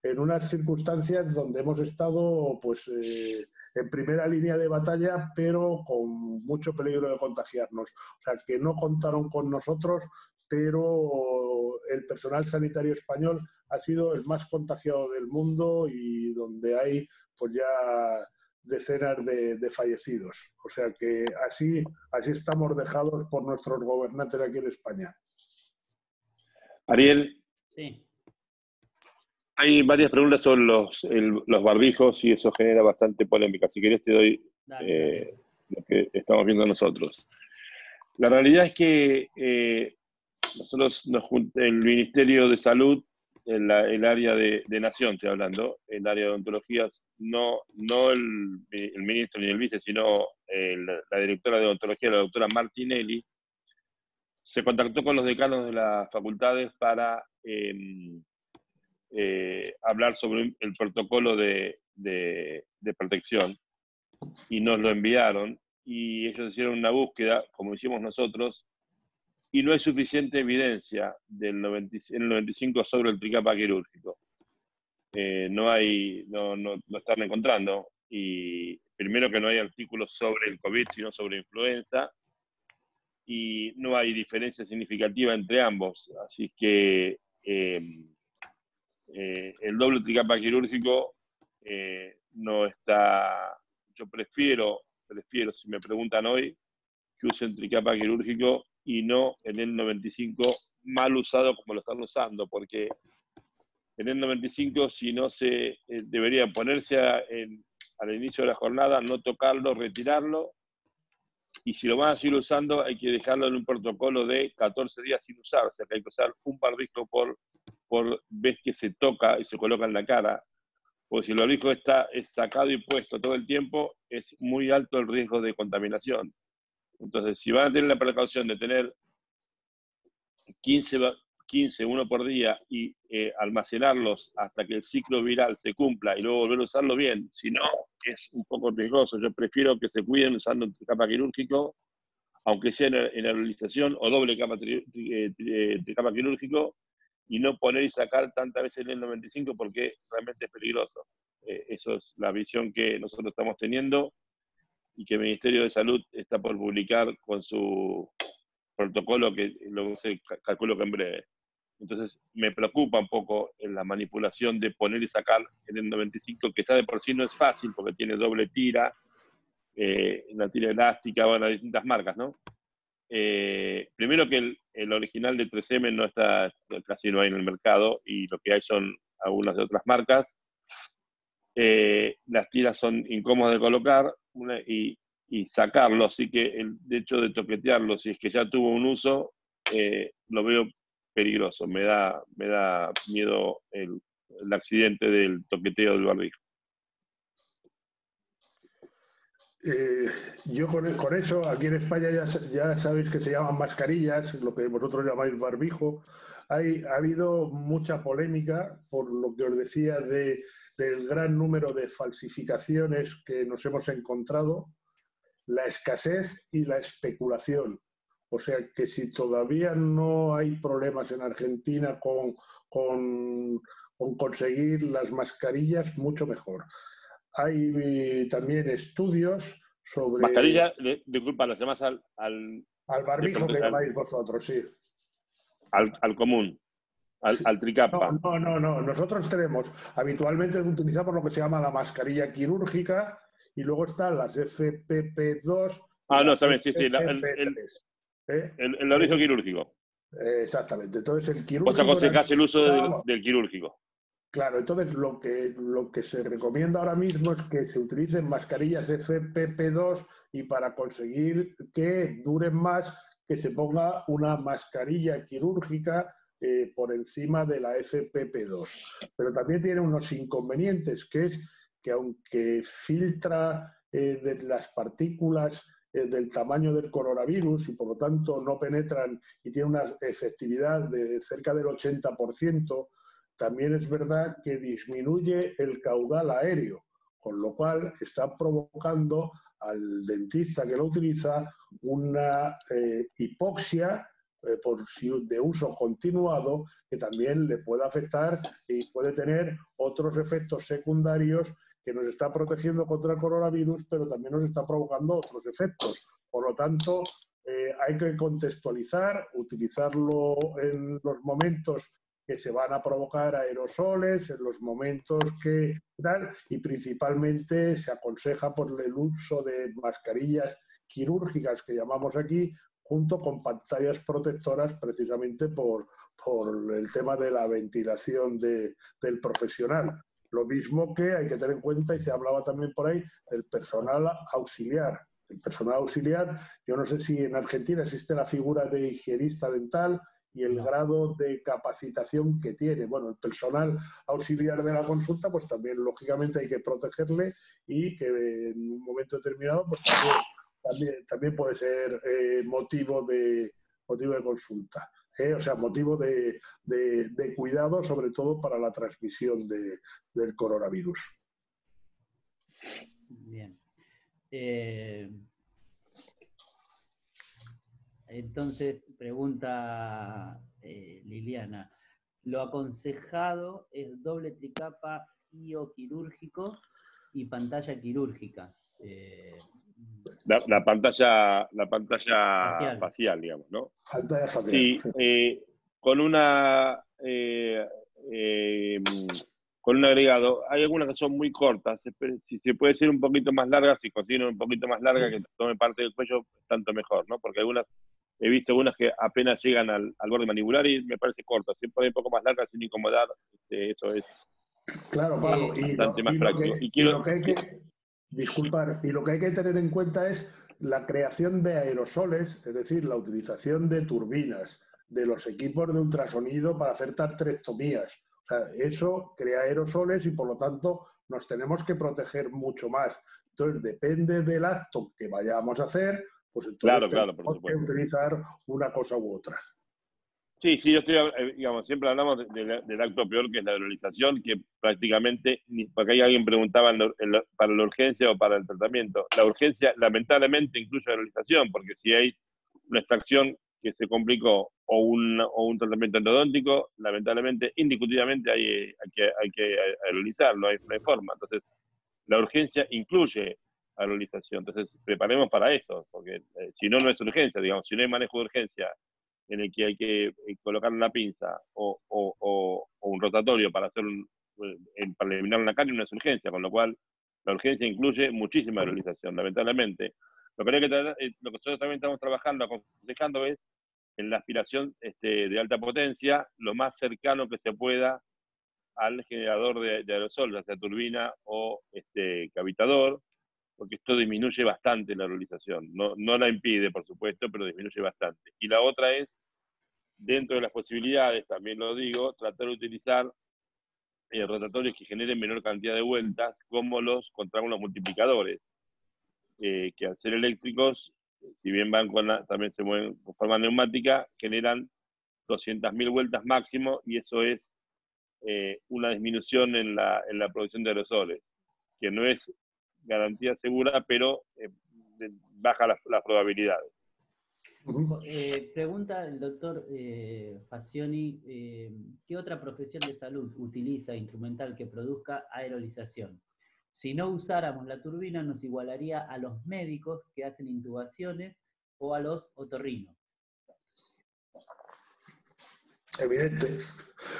Speaker 1: en unas circunstancias donde hemos estado pues, en primera línea de batalla, pero con mucho peligro de contagiarnos. O sea, que no contaron con nosotros, pero el personal sanitario español ha sido el más contagiado del mundo y donde hay pues ya decenas de fallecidos. O sea que así estamos dejados por nuestros gobernantes aquí en España.
Speaker 3: Ariel,
Speaker 2: sí.
Speaker 3: Hay varias preguntas sobre los barbijos y eso genera bastante polémica. Si querés te doy dale. Lo que estamos viendo nosotros. La realidad es que nosotros el Ministerio de Salud, el área de Nación, estoy hablando, el área de odontologías, no el ministro ni el vice, sino la directora de odontología, la doctora Martinelli, se contactó con los decanos de las facultades para hablar sobre el protocolo de protección y nos lo enviaron y ellos hicieron una búsqueda, como hicimos nosotros, y no hay suficiente evidencia en el 95 sobre el tricapa quirúrgico. No están encontrando. Y primero que no hay artículos sobre el COVID, sino sobre influenza. Y no hay diferencia significativa entre ambos. Así que el doble tricapa quirúrgico no está... Yo prefiero, si me preguntan hoy, que usen tricapa quirúrgico y no el N95 mal usado como lo están usando, porque el N95, si no se debería ponerse al inicio de la jornada, no tocarlo, retirarlo, y si lo van a seguir usando, hay que dejarlo en un protocolo de 14 días sin usarse, que hay que usar un barbijo por vez que se toca y se coloca en la cara, porque si el barbijo es sacado y puesto todo el tiempo, es muy alto el riesgo de contaminación. Entonces, si van a tener la precaución de tener 15, uno por día, y almacenarlos hasta que el ciclo viral se cumpla y luego volver a usarlo bien, si no, es un poco riesgoso. Yo prefiero que se cuiden usando un tricapa quirúrgico, aunque sea en aerolización o doble capa tricapa quirúrgico, y no poner y sacar tantas veces el N95 porque realmente es peligroso. Eso es la visión que nosotros estamos teniendo y que el Ministerio de Salud está por publicar con su protocolo, que lo calculo que en breve. Entonces me preocupa un poco en la manipulación de poner y sacar el N95, que ya de por sí no es fácil porque tiene doble tira, una tira elástica, bueno, distintas marcas, ¿no? Primero que el original de 3M no está, casi no hay en el mercado, y lo que hay son algunas de otras marcas. Las tiras son incómodas de colocar y sacarlo, así que el hecho de toquetearlo, si es que ya tuvo un uso, lo veo peligroso. Me da miedo el accidente del toqueteo del barbijo.
Speaker 1: Yo con eso, aquí en España ya sabéis que se llaman mascarillas, lo que vosotros llamáis barbijo. Ha habido mucha polémica por lo que os decía del gran número de falsificaciones que nos hemos encontrado, la escasez y la especulación. O sea que si todavía no hay problemas en Argentina con conseguir las mascarillas, mucho mejor. Hay también estudios sobre...
Speaker 3: Mascarilla, disculpa, las llamas al
Speaker 1: barbijo que llamáis vosotros, sí.
Speaker 3: Al común,
Speaker 1: Sí.
Speaker 3: al tricapa.
Speaker 1: No. Nosotros habitualmente utilizamos lo que se llama la mascarilla quirúrgica, y luego están las FPP2 y
Speaker 3: No,
Speaker 1: las
Speaker 3: también, sí,
Speaker 1: FPP3.
Speaker 3: el barbijo quirúrgico.
Speaker 1: Exactamente. Entonces el quirúrgico...
Speaker 3: Vos aconsejás el uso del quirúrgico.
Speaker 1: Claro, entonces lo que se recomienda ahora mismo es que se utilicen mascarillas FPP2, y para conseguir que duren más, que se ponga una mascarilla quirúrgica por encima de la FPP2. Pero también tiene unos inconvenientes, que es que aunque filtra de las partículas del tamaño del coronavirus, y por lo tanto no penetran y tiene una efectividad de cerca del 80%, también es verdad que disminuye el caudal aéreo, con lo cual está provocando al dentista que lo utiliza una hipoxia de uso continuado, que también le puede afectar y puede tener otros efectos secundarios, que nos está protegiendo contra el coronavirus, pero también nos está provocando otros efectos. Por lo tanto, hay que contextualizar, utilizarlo en los momentos que se van a provocar aerosoles, en los momentos que tal, y principalmente se aconseja por el uso de mascarillas quirúrgicas, que llamamos aquí, junto con pantallas protectoras, precisamente por el tema de la ventilación del profesional. Lo mismo que hay que tener en cuenta, y se hablaba también por ahí, del personal auxiliar. El personal auxiliar, yo no sé si en Argentina existe la figura de higienista dental y el grado de capacitación que tiene. Bueno, el personal auxiliar de la consulta, pues también lógicamente hay que protegerle, y que en un momento determinado pues también puede ser motivo de consulta. O sea, motivo de cuidado, sobre todo para la transmisión del coronavirus.
Speaker 2: Bien. Entonces, pregunta Liliana, lo aconsejado es doble tricapa ioquirúrgico y pantalla quirúrgica.
Speaker 3: La pantalla facial, digamos, ¿no?
Speaker 1: Pantalla facial.
Speaker 3: Sí, con una con un agregado. Hay algunas que son muy cortas, si se puede ser un poquito más larga, si consiguen un poquito más larga que tome parte del cuello, tanto mejor, ¿no? Porque he visto algunas que apenas llegan al borde mandibular y me parece corto. Si puede un poco más larga sin incomodar, eso es
Speaker 1: Claro, Pablo,
Speaker 3: bastante más práctico.
Speaker 1: y lo que hay que, disculpar, y lo que hay que tener en cuenta es la creación de aerosoles, es decir, la utilización de turbinas, de los equipos de ultrasonido para hacer tratrectomías. O sea, eso crea aerosoles y por lo tanto nos tenemos que proteger mucho más. Entonces, depende del acto que vayamos a hacer, pues entonces
Speaker 3: claro, por
Speaker 1: tenemos que
Speaker 3: supuesto.
Speaker 1: utilizar una cosa u otra.
Speaker 3: Sí, yo estoy, digamos, siempre hablamos del acto peor, que es la aerolización, que prácticamente, porque ahí alguien preguntaba para la urgencia o para el tratamiento. La urgencia, lamentablemente, incluye aerolización, porque si hay una extracción que se complicó o un tratamiento endodóntico, lamentablemente, indiscutiblemente hay que aerolizar, no hay forma. Entonces, la urgencia incluye aerolización. Entonces, preparemos para eso, porque si no, no es urgencia, digamos, si no hay manejo de urgencia en el que hay que colocar una pinza o un rotatorio para para eliminar una carie, no es urgencia, con lo cual la urgencia incluye muchísima aerolización, lamentablemente. Lo que nosotros también estamos trabajando, aconsejando es en la aspiración de alta potencia, lo más cercano que se pueda al generador de aerosol, ya sea turbina o cavitador, porque esto disminuye bastante la aerolización. No la impide, por supuesto, pero disminuye bastante. Y la otra es, dentro de las posibilidades, también lo digo, tratar de utilizar rotatorios que generen menor cantidad de vueltas, como los contrágonos multiplicadores, que al ser eléctricos, si bien van también se mueven con forma neumática, generan 200.000 vueltas máximo, y eso es una disminución en la producción de aerosoles, que no es garantía segura, pero baja las probabilidades.
Speaker 2: Pregunta el doctor Facioni, ¿qué otra profesión de salud utiliza instrumental que produzca aerolización? Si no usáramos la turbina, nos igualaría a los médicos que hacen intubaciones o a los otorrinos.
Speaker 1: Evidente,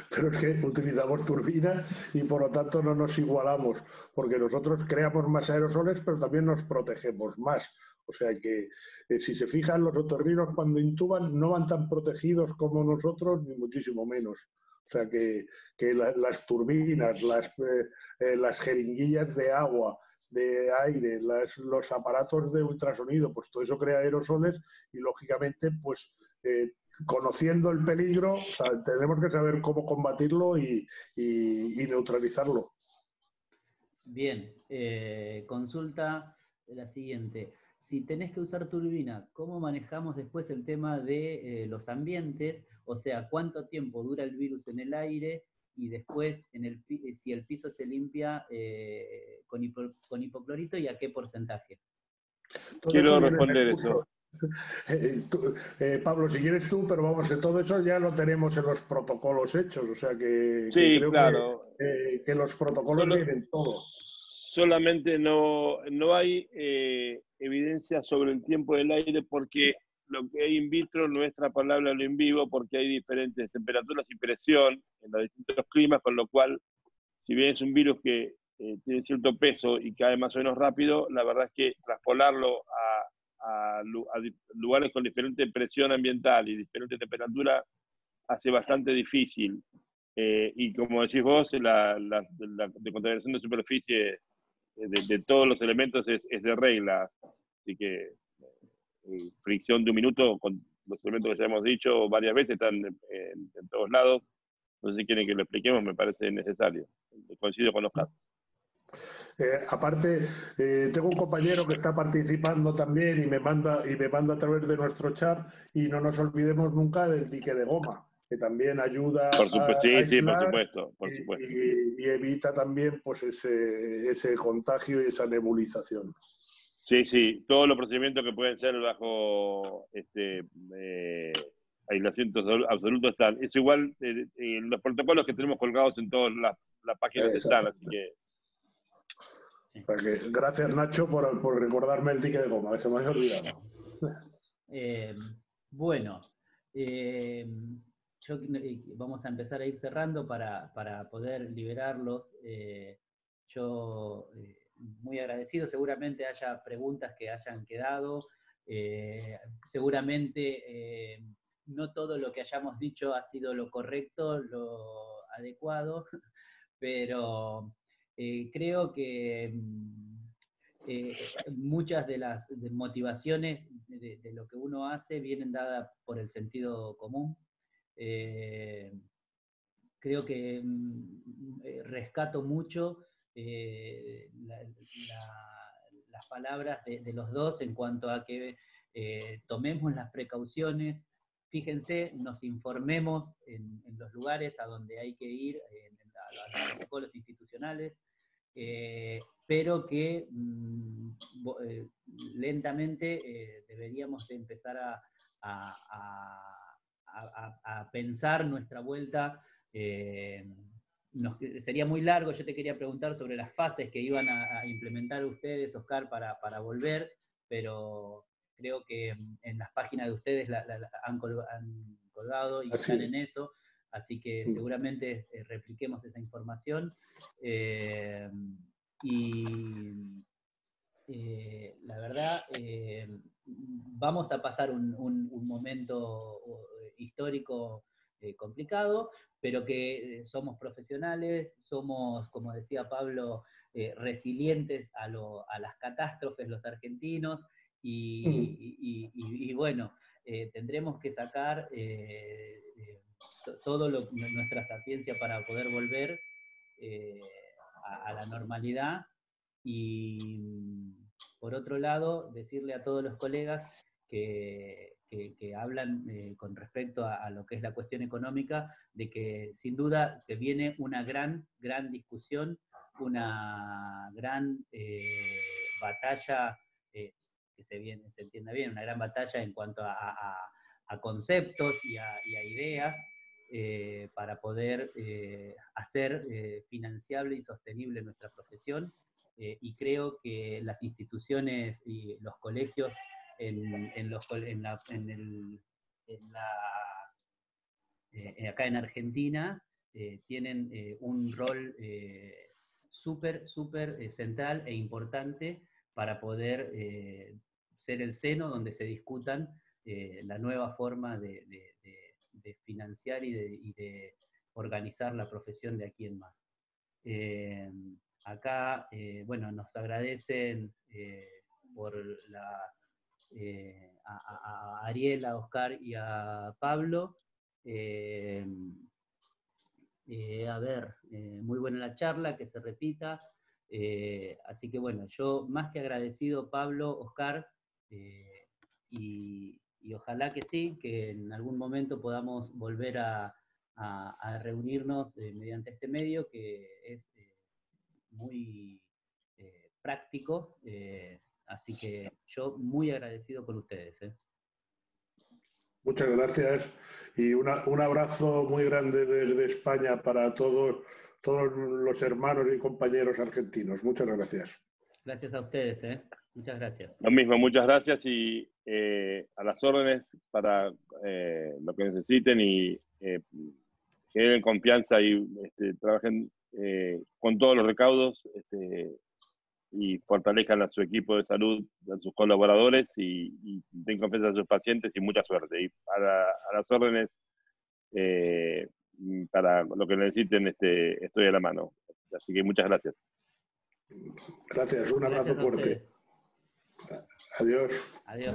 Speaker 1: pero es que utilizamos turbinas y por lo tanto no nos igualamos, porque nosotros creamos más aerosoles, pero también nos protegemos más. O sea que, si se fijan, los otorrinos cuando intuban no van tan protegidos como nosotros, ni muchísimo menos. O sea que las turbinas, las jeringuillas de agua, de aire, los aparatos de ultrasonido, pues todo eso crea aerosoles y lógicamente, pues conociendo el peligro, o sea, tenemos que saber cómo combatirlo y neutralizarlo.
Speaker 2: Bien, consulta la siguiente. Si tenés que usar turbina, ¿cómo manejamos después el tema de los ambientes? O sea, ¿cuánto tiempo dura el virus en el aire? Y después, si el piso se limpia con hipoclorito, ¿y a qué porcentaje?
Speaker 3: Quiero responder eso.
Speaker 1: Pablo, si quieres tú, pero vamos, todo eso ya lo tenemos en los protocolos hechos, o sea que creo
Speaker 3: claro.
Speaker 1: que los protocolos vienen todo.
Speaker 3: Solamente no hay evidencia sobre el tiempo del aire, porque lo que hay in vitro no es extrapolable a lo in vivo, porque hay diferentes temperaturas y presión en los distintos climas, con lo cual, si bien es un virus que tiene cierto peso y cae más o menos rápido, la verdad es que traspolarlo a lugares con diferente presión ambiental y diferente temperatura hace bastante difícil. Y como decís vos, la contaminación de superficie de todos los elementos es de regla. Así que fricción de un minuto con los elementos que ya hemos dicho varias veces están en todos lados. No sé si quieren que lo expliquemos, me parece necesario. Coincido con los casos.
Speaker 1: Aparte, tengo un compañero que está participando también y me manda a través de nuestro chat, y no nos olvidemos nunca del dique de goma, que también ayuda a aislar,
Speaker 3: por supuesto.
Speaker 1: Y evita también pues ese contagio y esa nebulización.
Speaker 3: Sí, todos los procedimientos que pueden ser bajo aislamiento absoluto están. Es igual, los protocolos que tenemos colgados en todas las páginas están, así que...
Speaker 1: Gracias, Nacho, por recordarme el dique de goma, que se me había olvidado.
Speaker 2: Bueno, vamos a empezar a ir cerrando para poder liberarlos. Yo muy agradecido, seguramente haya preguntas que hayan quedado, seguramente no todo lo que hayamos dicho ha sido lo correcto, lo adecuado, pero creo que muchas de las motivaciones de lo que uno hace vienen dadas por el sentido común. Creo que rescato mucho las palabras de los dos en cuanto a que tomemos las precauciones, fíjense, nos informemos en los lugares a donde hay que ir, a los protocolos institucionales, pero que lentamente deberíamos de empezar a pensar nuestra vuelta. Sería muy largo, yo te quería preguntar sobre las fases que iban a implementar ustedes, Oscar, para volver, pero creo que en las páginas de ustedes han colgado y están en eso, así que seguramente repliquemos esa información. La verdad, vamos a pasar un momento histórico complicado, pero que somos profesionales, somos, como decía Pablo, resilientes a las catástrofes los argentinos, y bueno, tendremos que sacar todo nuestra sapiencia para poder volver a la normalidad. Y por otro lado, decirle a todos los colegas que hablan con respecto a lo que es la cuestión económica, de que sin duda se viene una gran discusión, una gran batalla, que se entienda bien, una gran batalla en cuanto a conceptos y a ideas, para poder hacer financiable y sostenible nuestra profesión. Y creo que las instituciones y los colegios acá en Argentina tienen un rol súper central e importante para poder ser el seno donde se discutan la nueva forma de financiar y de organizar la profesión de aquí en más. Acá, bueno, nos agradecen por a Ariel, a Oscar y a Pablo. A ver, muy buena la charla, que se repita. Así que bueno, yo más que agradecido, Pablo, Oscar, y ojalá que sí, que en algún momento podamos volver a reunirnos mediante este medio, que es muy práctico, así que yo muy agradecido con ustedes.
Speaker 1: Muchas gracias y un abrazo muy grande desde España para todos los hermanos y compañeros argentinos. Muchas gracias.
Speaker 2: Gracias a ustedes. Muchas gracias.
Speaker 3: Lo mismo, muchas gracias y a las órdenes para lo que necesiten, y generen confianza y trabajen con todos los recaudos, y fortalezcan a su equipo de salud, a sus colaboradores, y den confianza a sus pacientes, y mucha suerte. Y a las órdenes, para lo que necesiten, estoy a la mano. Así que muchas gracias.
Speaker 1: Gracias, un abrazo fuerte. Adiós.
Speaker 2: Adiós.